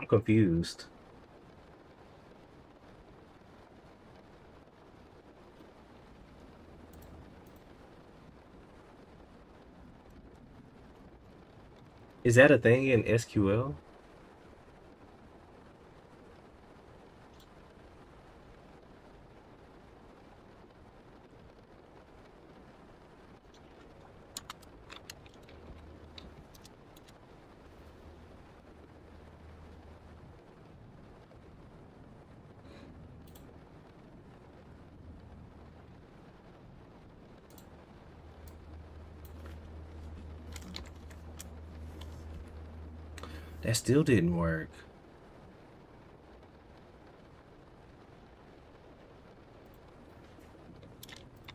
confused. Is that a thing in SQL? That still didn't work.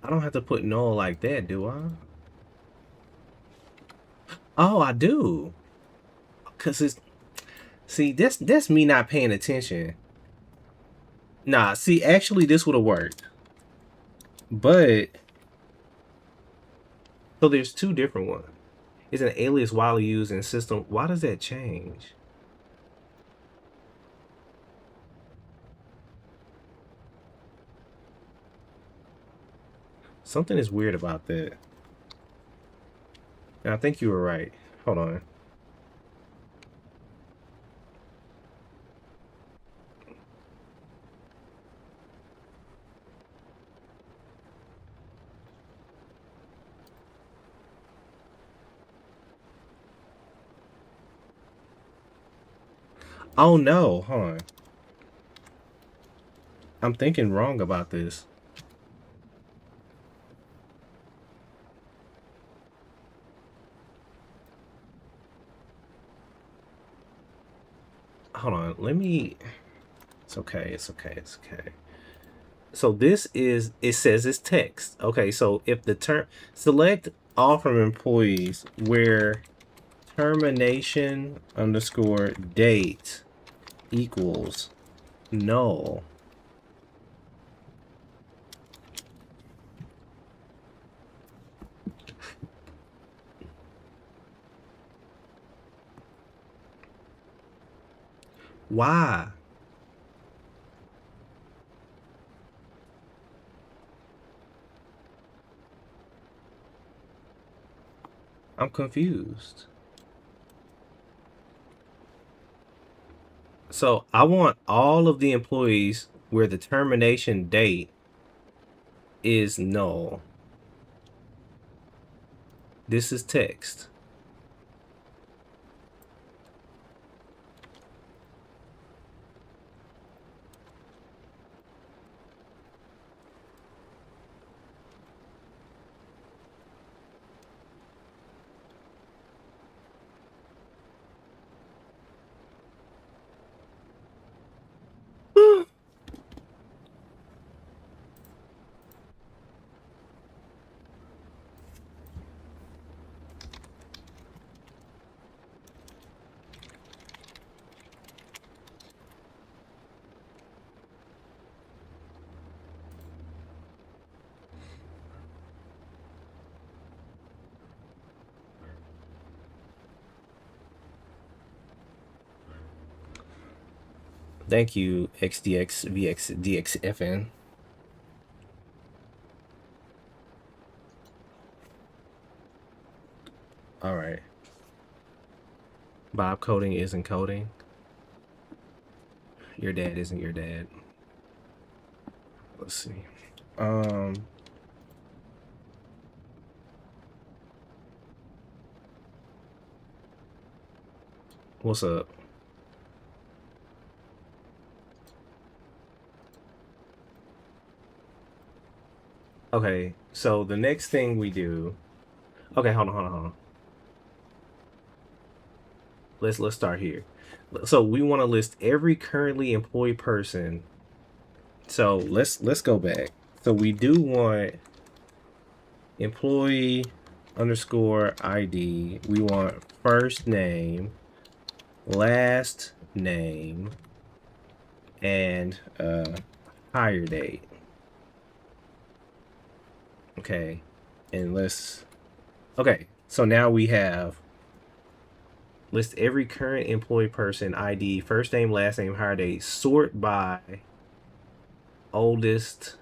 I don't have to put null like that, do I? Oh, I do. Cause it's see that's me not paying attention. Nah, see, actually this would have worked. But so there's two different ones. It's an alias widely used in system. Why does that change? Something is weird about that. And I think you were right. Hold on. Oh no, hold on. I'm thinking wrong about this. Hold on, let me. It's okay, it's okay, it's okay. So this is, it says it's text. Okay, so if the term, select all from employees where termination underscore date equals null. Why? I'm confused. So I want all of the employees where the termination date is null. This is text. Thank you, XDX VXDXFN. All right. Bob coding isn't coding. Your dad isn't your dad. Let's see. What's up? Okay, so the next thing we do. Okay, hold on. Let's start here. So we want to list every currently employed person. So let's go back. So we do want employee underscore ID. We want first name, last name, and hire date. Okay, and let's. Okay, so now we have List every current employee person ID, first name, last name, hire date. Sort by oldest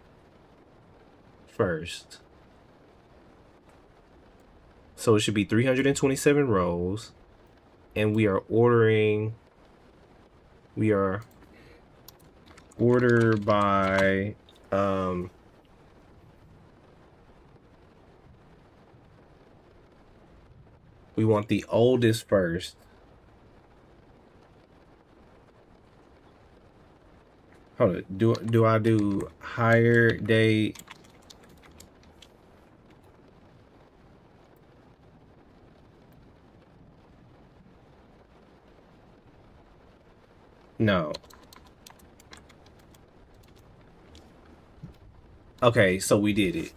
first. So it should be 327 rows. And we are order by we want the oldest first. Hold on. Do I do hire date? No. Okay, so we did it.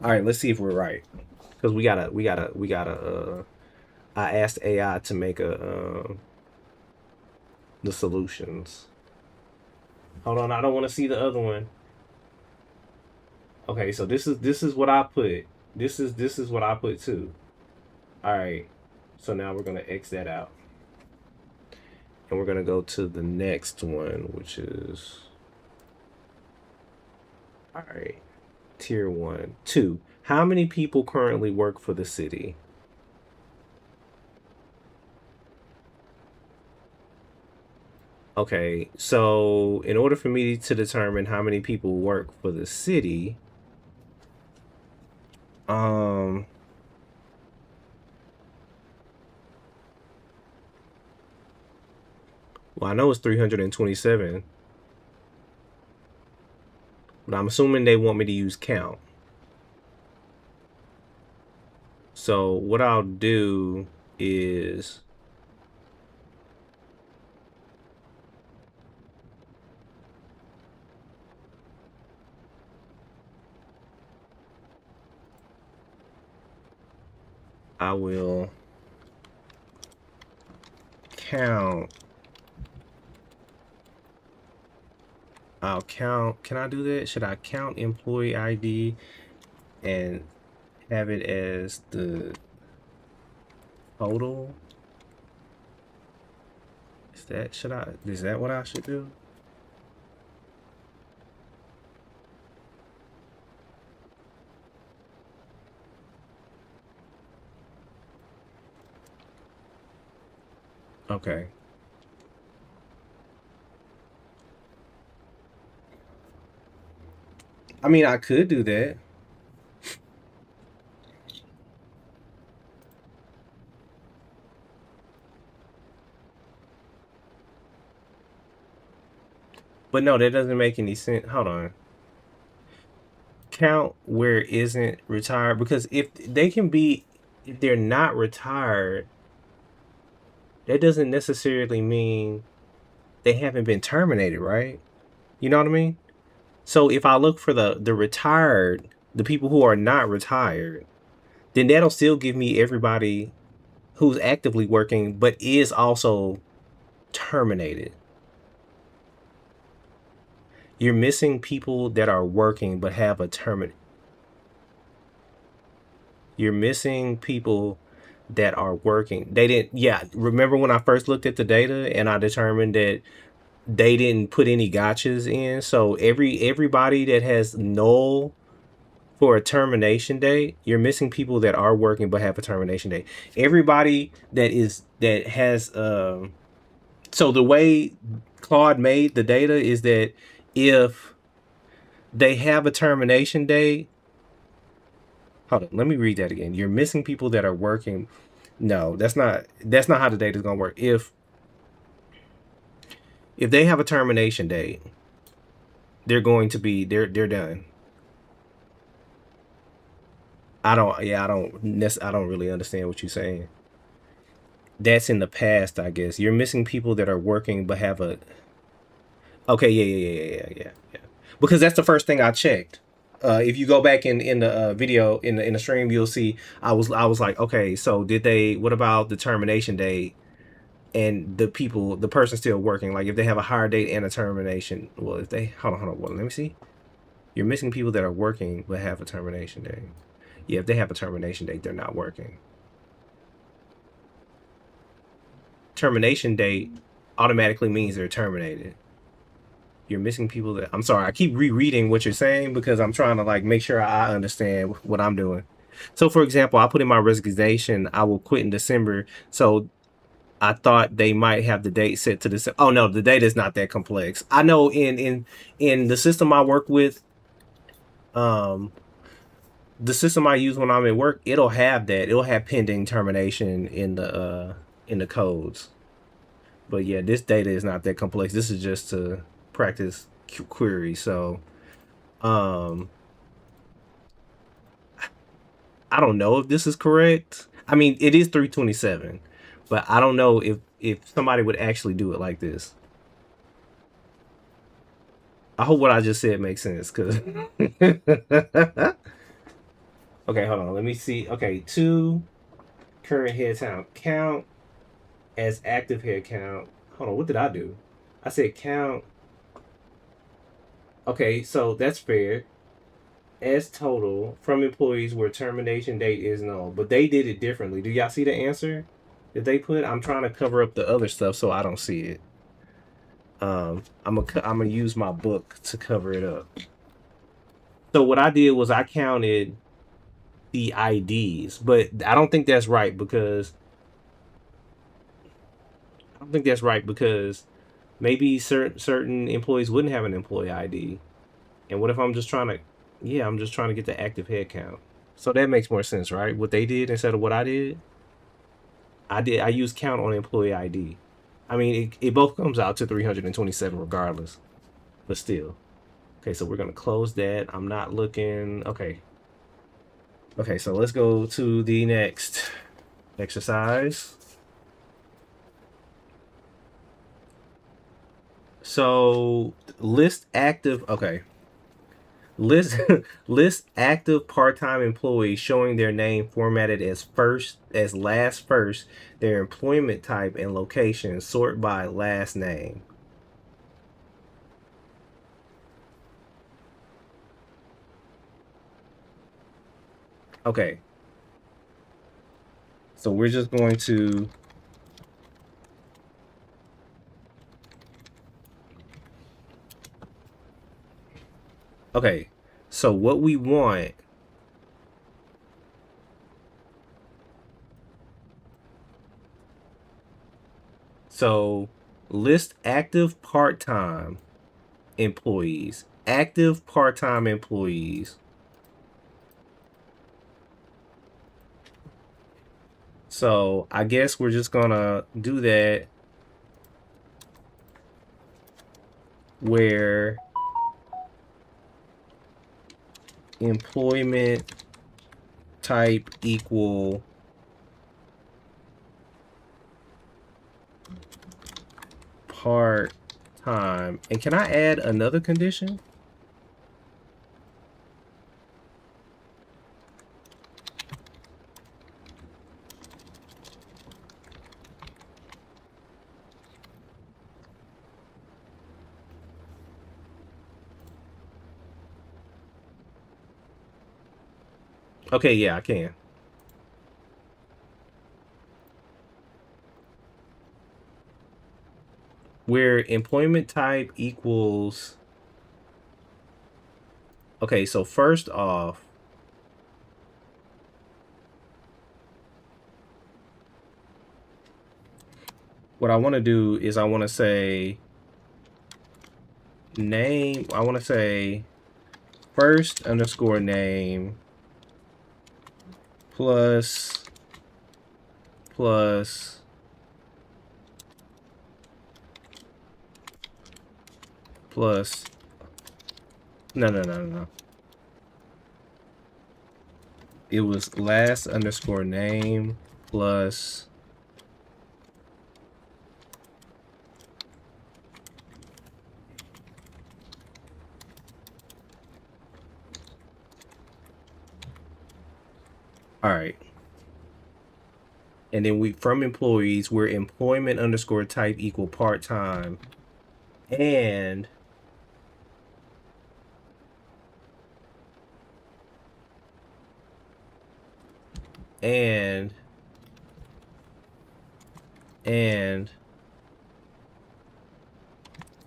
All right, let's see if we're right. Because we gotta. I asked AI to make the solutions. Hold on, I don't want to see the other one. Okay, so this is what I put. This is what I put too. All right, so now we're gonna X that out, and we're gonna go to the next one, which is all right. Tier 1, 2. How many people currently work for the city? Okay, so in order for me to determine how many people work for the city, well, I know it's 327, but I'm assuming they want me to use count. So what I'll do is I will count. I'll count. Can I do that? Should I count employee ID and have it as the total? Is that what I should do? Okay. I mean, I could do that. But no, that doesn't make any sense. Hold on. Count where it isn't retired, because if they're not retired, that doesn't necessarily mean they haven't been terminated, right? You know what I mean? So if I look for the retired, the people who are not retired, then that'll still give me everybody who's actively working but is also terminated. You're missing people that are working but have a terminate. You're missing people that are working. They didn't. Yeah, remember when I first looked at the data and I determined that they didn't put any gotchas in. So everybody that has null for a termination date, you're missing people that are working but have a termination date. Everybody that has so the way Claude made the data is that if they have a termination date, hold on, let me read that again. You're missing people that are working. No, that's not how the data is gonna work. If they have a termination date, they're going to be they're done. I don't really understand what you're saying. That's in the past, I guess. You're missing people that are working but have a. Okay, yeah. Because that's the first thing I checked. If you go back in the video in the stream, you'll see I was like, okay, so did they? What about the termination date and the person still working? Like if they have a hire date and a termination. Well, if they hold on, well, let me see. You're missing people that are working but have a termination date. Yeah, if they have a termination date, they're not working. Termination date automatically means they're terminated. You're missing people that I'm sorry, I keep rereading what you're saying because I'm trying to like make sure I understand what I'm doing. So for example, I put in my resignation, I will quit in December. So I thought they might have the date set to this. Oh no, the date is not that complex. I know in the system I work with, um, the system I use when I'm at work, it'll have that. It'll have pending termination in the codes. But yeah, this data is not that complex. This is just to practice query. So um, I don't know if this is correct. I mean, it is 327, but I don't know if somebody would actually do it like this. I hope what I just said makes sense. Cause okay, hold on. Let me see. Okay, two current head count as active head count. Hold on. What did I do? I said count. Okay, so that's fair. As total from employees where termination date is known, but they did it differently. Do y'all see the answer that they put? I'm trying to cover up the other stuff so I don't see it. I'm gonna use my book to cover it up. So what I did was I counted the IDs, but I don't think that's right because maybe certain employees wouldn't have an employee ID. And what if I'm just trying to, yeah, I'm just trying to get the active head count. So that makes more sense, right? What they did instead of what I did. I used count on employee ID. I mean, it both comes out to 327 regardless, but still. Okay, so we're gonna close that. I'm not looking. Okay. Okay, so let's go to the next exercise. So list active. Okay, list list active part-time employees showing their name formatted as last first, their employment type and location sort by last name. Okay, so we're just going to okay, so what we want, so list active part-time employees, active part-time employees. So I guess we're just gonna do that where employment type equal part-time. And can I add another condition? Okay, yeah, I can. Where employment type equals, okay, so first off, what I want to do is I want to say name, I want to say first underscore name plus plus plus no. It was last underscore name plus all right. And then we from employees, we're employment underscore type equal part-time. And and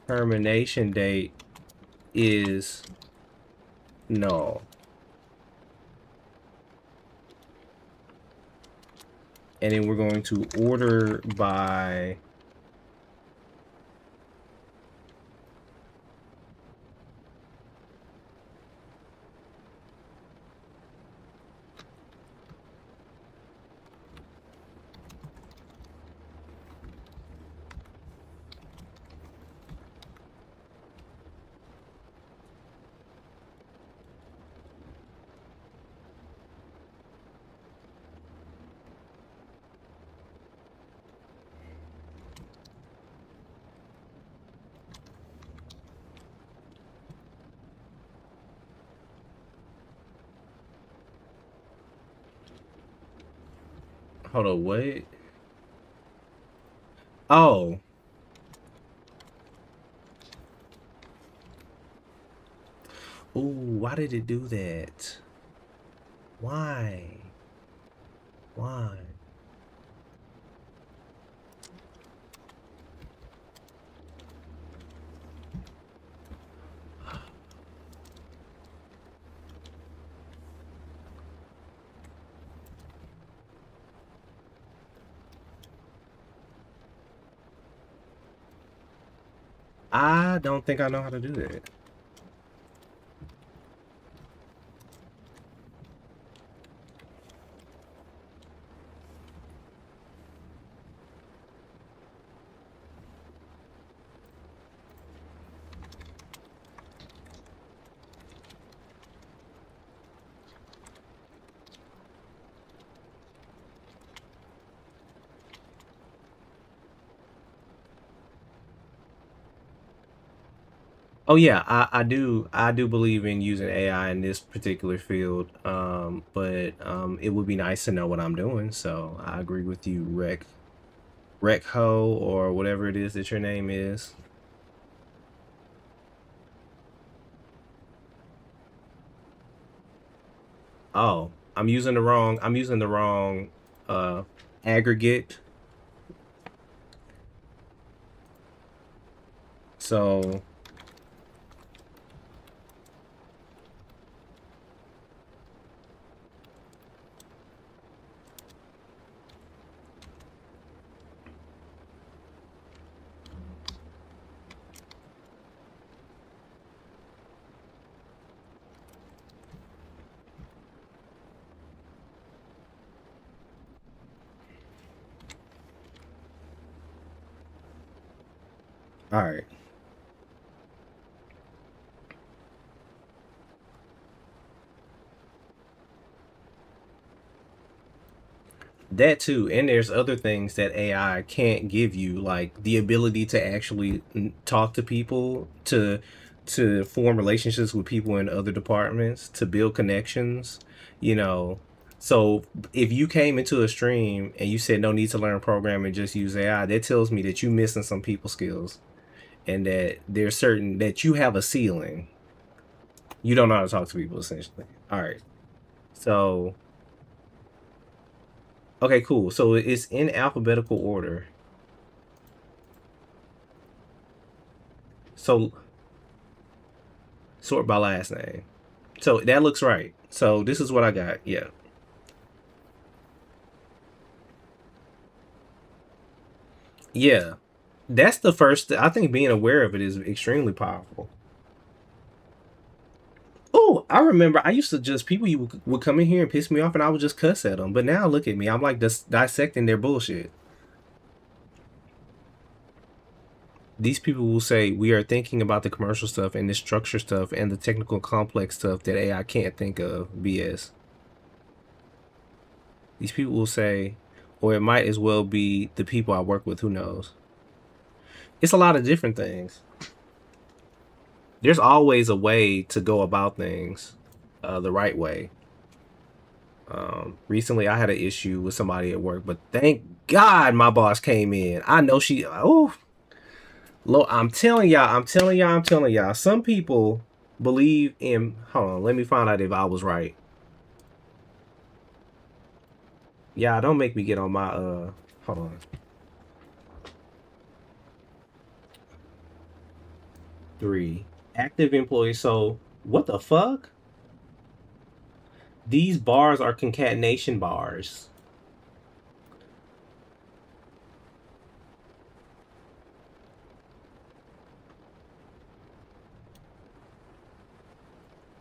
termination date is null. And then we're going to order by hold on, what? Oh. Ooh, why did it do that? Why? Why? I don't think I know how to do that. Oh yeah, I do believe in using AI in this particular field. But it would be nice to know what I'm doing. So I agree with you, Recho, or whatever it is that your name is. Oh, I'm using the wrong uh aggregate. So all right. That too, and there's other things that AI can't give you, like the ability to actually talk to people, to form relationships with people in other departments, to build connections, you know. So if you came into a stream and you said no need to learn programming, just use AI, that tells me that you missing some people skills, and that there's certain that you have a ceiling. You don't know how to talk to people essentially. All right. So okay, cool. So it's in alphabetical order. So sort by last name. So that looks right. So this is what I got. Yeah. Yeah. That's the first. I think being aware of it is extremely powerful. Oh, I remember I used to just, people you would come in here and piss me off and I would just cuss at them. But now look at me. I'm like dissecting their bullshit. These people will say, we are thinking about the commercial stuff and the structure stuff and the technical complex stuff that AI can't think of. BS. These people will say, or it might as well be the people I work with. Who knows? It's a lot of different things. There's always a way to go about things the right way. Recently, I had an issue with somebody at work, but thank God my boss came in. I know she. Oh, I'm telling y'all. I'm telling y'all. Some people believe in. Hold on, let me find out if I was right. Yeah, don't make me get on my hold on. 3 active employees. So what the fuck? These bars are concatenation bars.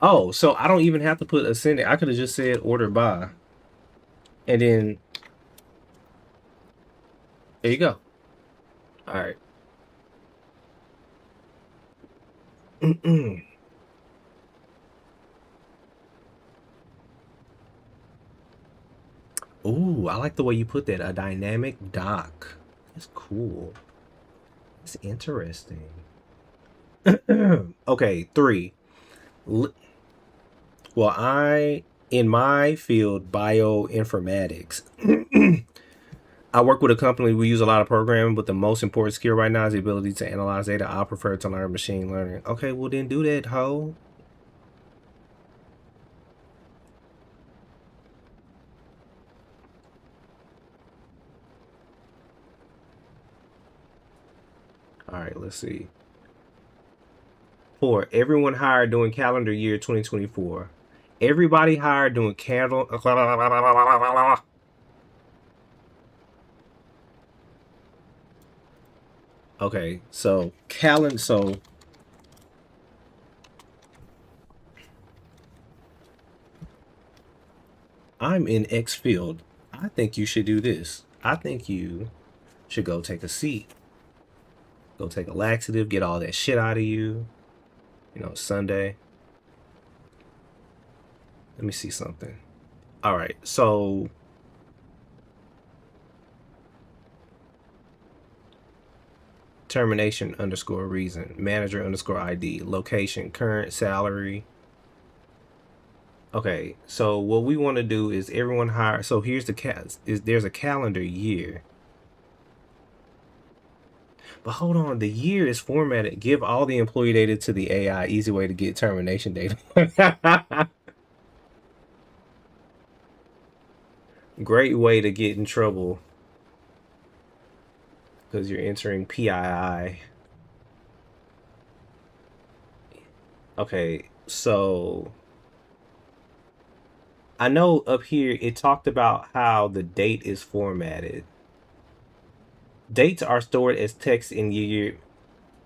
Oh, so I don't even have to put ascending. I could have just said order by. And then there you go. All right. Ooh, I like the way you put that. A dynamic dock. That's cool. It's interesting. Okay, 3. Well, in my field, bioinformatics, I work with a company. We use a lot of programming, but the most important skill right now is the ability to analyze data. I prefer to learn machine learning. Okay, well then do that, ho. All right, let's see. 4. Everyone hired during calendar year 2024. Everybody hired during calendar. Okay, so calendar. So I'm in X field. I think you should do this. I think you should go take a seat, go take a laxative, get all that shit out of you. You know, Sunday. Let me see something. All right, so termination underscore reason, manager underscore ID, location, current salary. Okay, so what we want to do is everyone hire. So here's there's a calendar year. But hold on, the year is formatted. Give all the employee data to the AI. Easy way to get termination data. Great way to get in trouble because you're entering PII. Okay, so I know up here it talked about how the date is formatted. Dates are stored as text in year.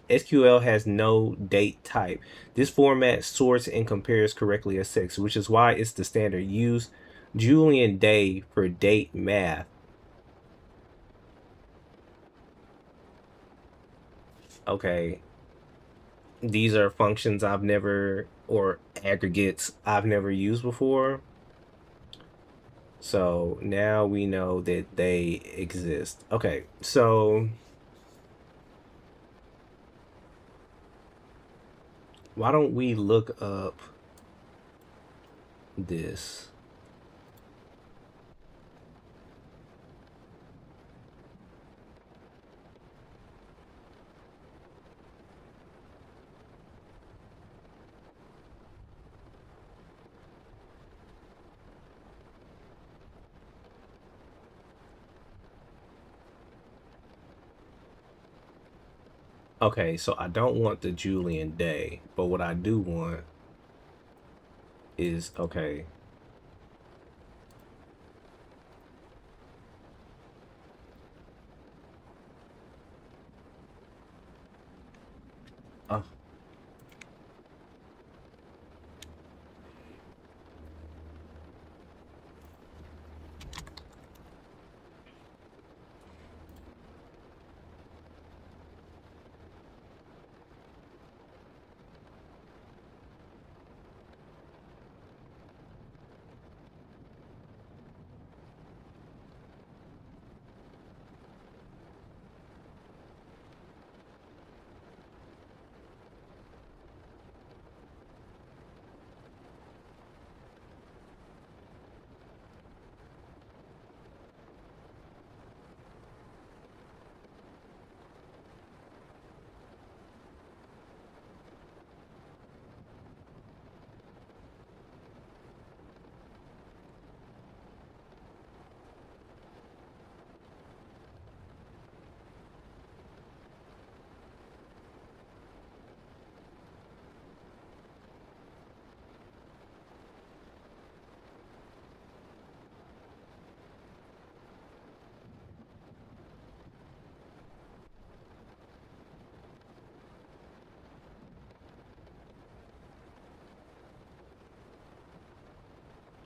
SQL has no date type. This format sorts and compares correctly as text, which is why it's the standard. Use Julian day for date math. Okay, these are functions I've never, or aggregates I've never used before. So now we know that they exist. Okay, so why don't we look up this? Okay, so I don't want the Julian day, but what I do want is okay. Uh,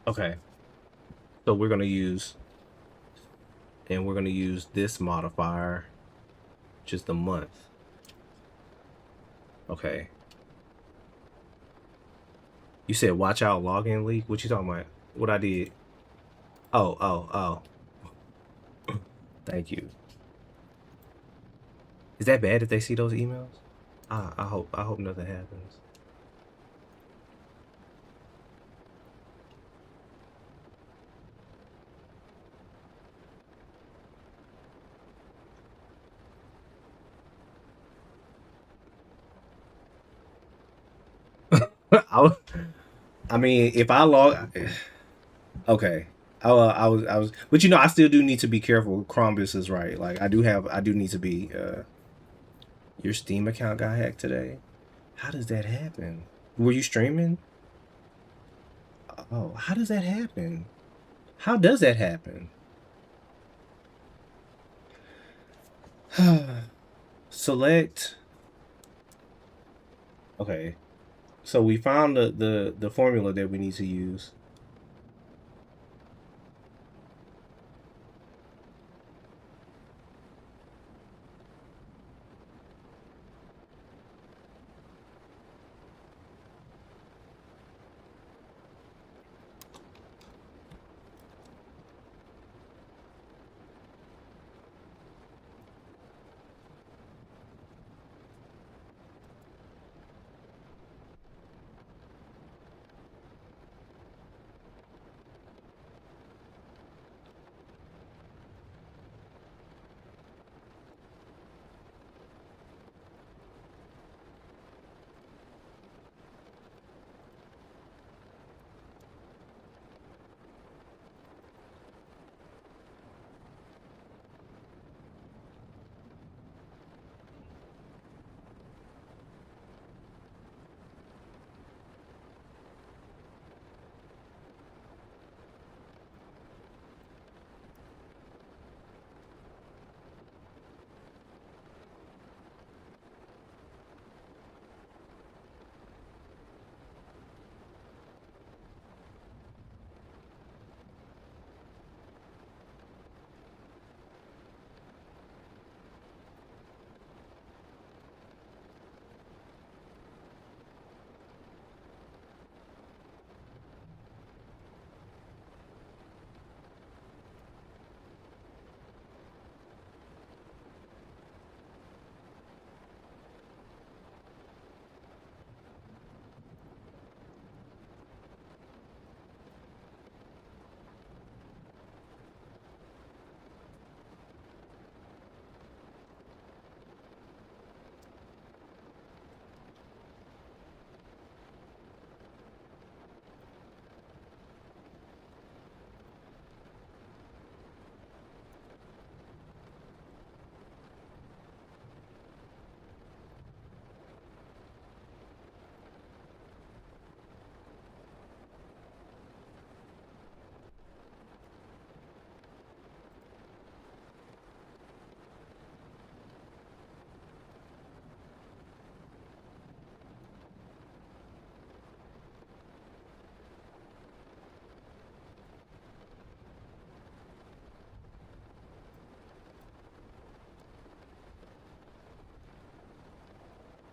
Okay, so we're gonna use this modifier, just the month. Okay. You said watch out login leak. What you talking about? What I did? Oh. Thank you. Is that bad if they see those emails? I hope nothing happens. I mean, if I log, okay. I was, but you know, I still do need to be careful. Chrombus is right. Like I do need to be. Your Steam account got hacked today. How does that happen? Were you streaming? Oh, how does that happen? How does that happen? Select. Okay, so we found the formula that we need to use.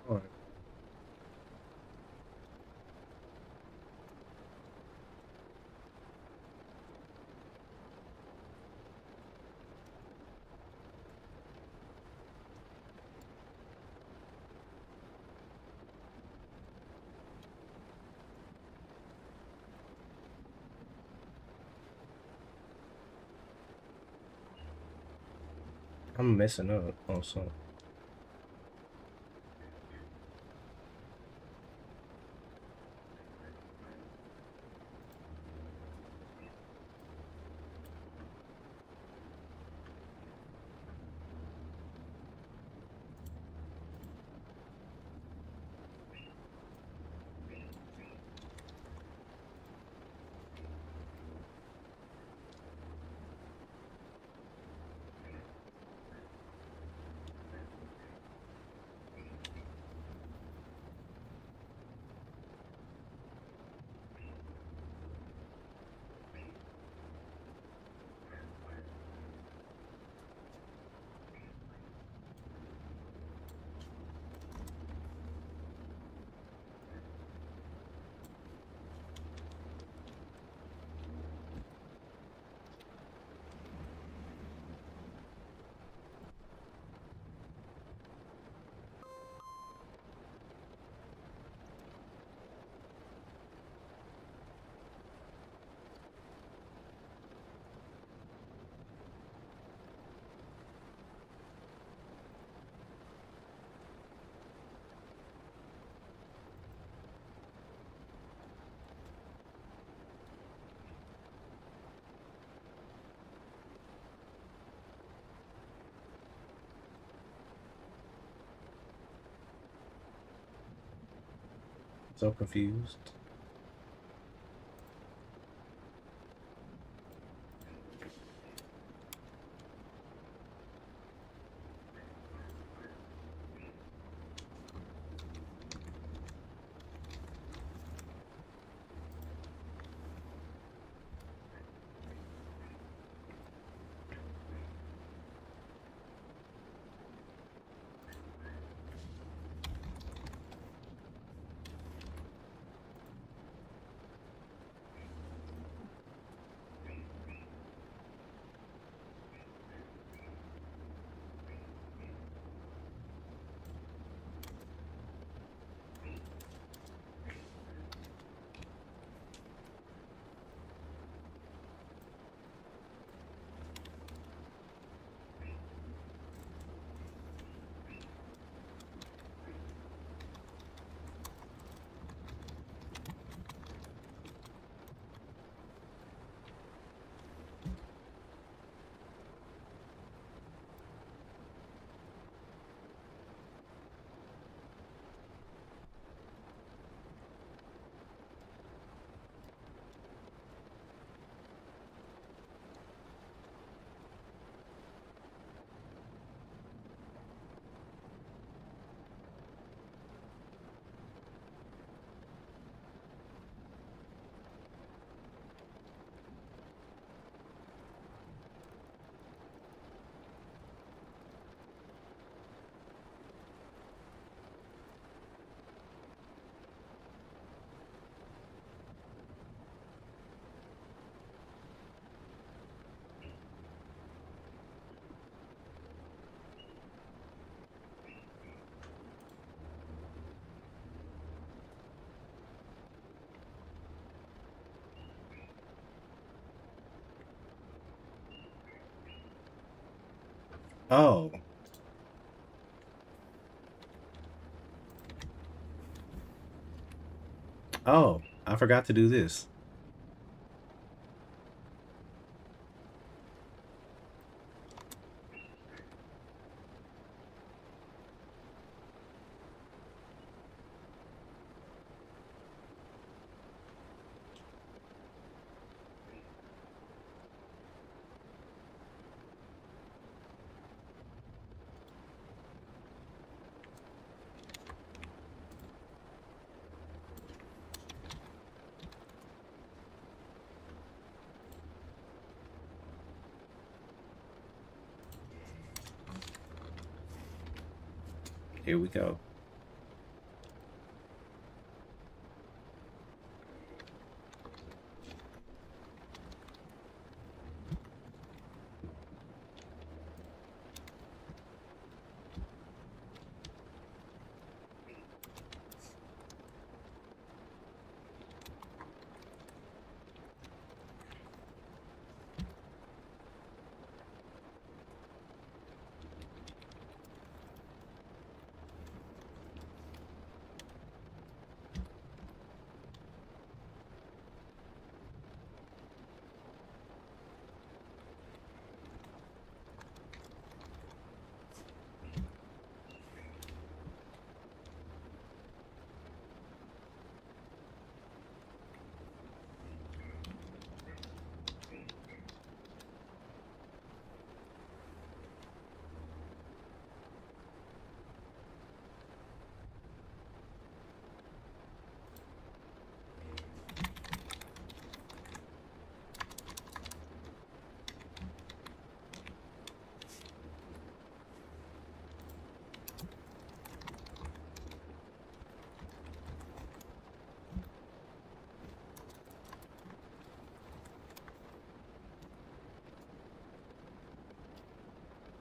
All right. I'm messing up on some. So confused. Oh, oh, I forgot to do this. Here we go.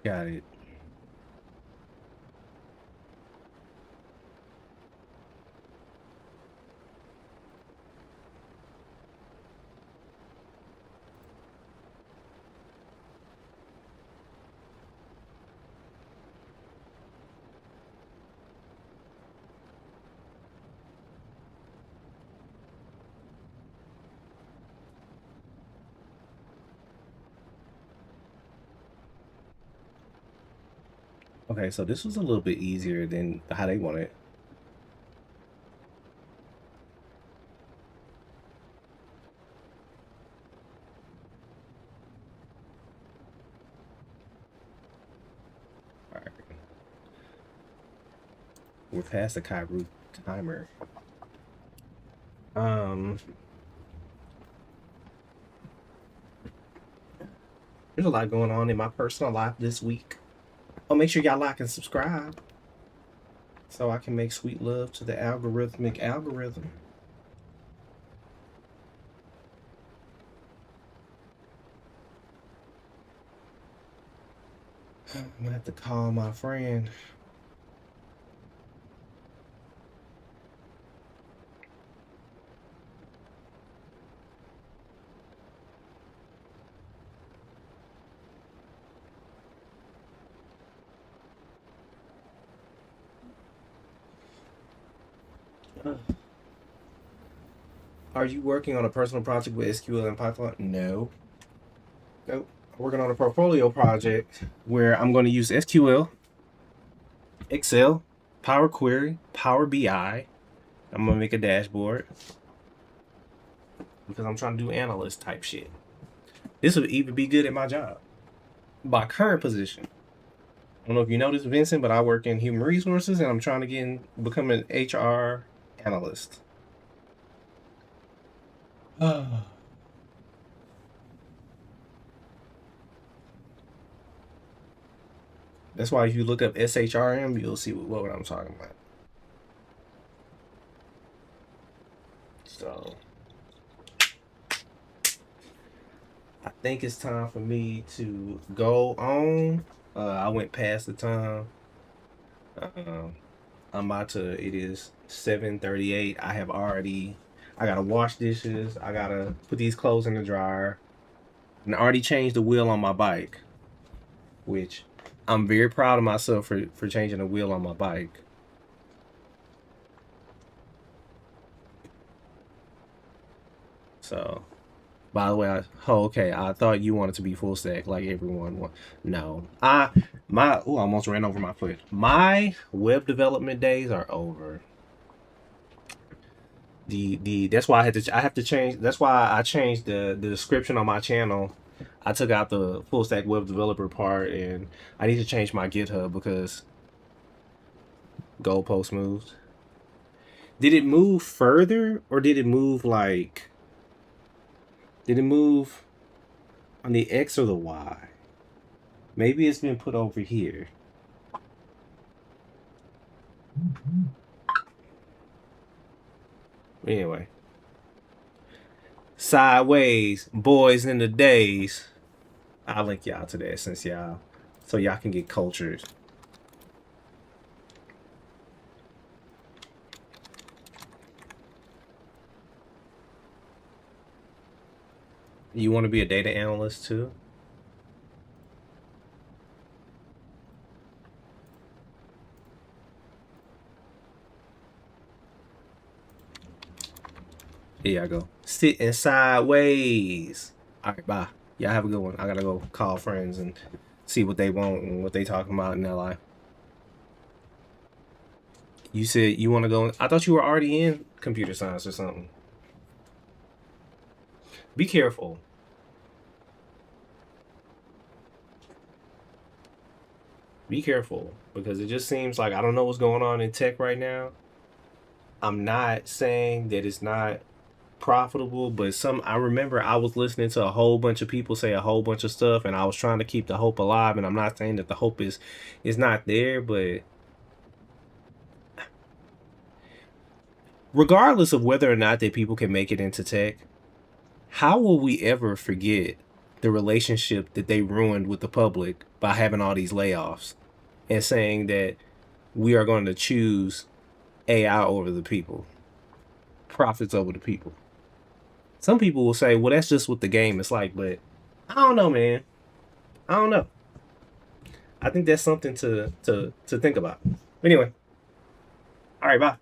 Got it. Okay, so this was a little bit easier than how they want it. We're past the Kairu timer. There's a lot going on in my personal life this week. Oh, make sure y'all like and subscribe so I can make sweet love to the algorithmic algorithm. I'm gonna have to call my friend. Are you working on a personal project with SQL and Python? No. Nope. I'm working on a portfolio project where I'm going to use SQL, Excel, Power Query, Power BI. I'm going to make a dashboard because I'm trying to do analyst type shit. This would even be good at my job. My current position. I don't know if you know this, Vincent, but I work in human resources and I'm trying to become an HR analyst. That's why if you look up SHRM, you'll see what I'm talking about. So I think it's time for me to go on. I went past the time. I'm about to. It is 7:38. I gotta wash dishes. I gotta put these clothes in the dryer. And I already changed the wheel on my bike, which I'm very proud of myself for changing the wheel on my bike. So, by the way, okay, I thought you wanted to be full stack like everyone want. No, I almost ran over my foot. My web development days are over. That's why I have to change. That's why I changed the description on my channel. I took out the full stack web developer part, and I need to change my GitHub because goalpost moved. Did it move further, or did it move like? Did it move on the X or the Y? Maybe it's been put over here. Anyway. Sideways, boys in the days. I'll link y'all to that so y'all can get cultured. You want to be a data analyst too? Here I go. Sitting sideways. All right, bye. Y'all have a good one. I gotta go call friends and see what they want and what they talking about in their life. You said you want to go. I thought you were already in computer science or something. Be careful. Be careful because it just seems like I don't know what's going on in tech right now. I'm not saying that it's not profitable, but I remember I was listening to a whole bunch of people say a whole bunch of stuff, and I was trying to keep the hope alive. And I'm not saying that the hope is not there, but regardless of whether or not that people can make it into tech, how will we ever forget the relationship that they ruined with the public by having all these layoffs and saying that we are going to choose AI over the people, profits over the people? Some people will say, well, that's just what the game is like, but I don't know, man. I don't know. I think that's something to think about. Anyway, all right, bye.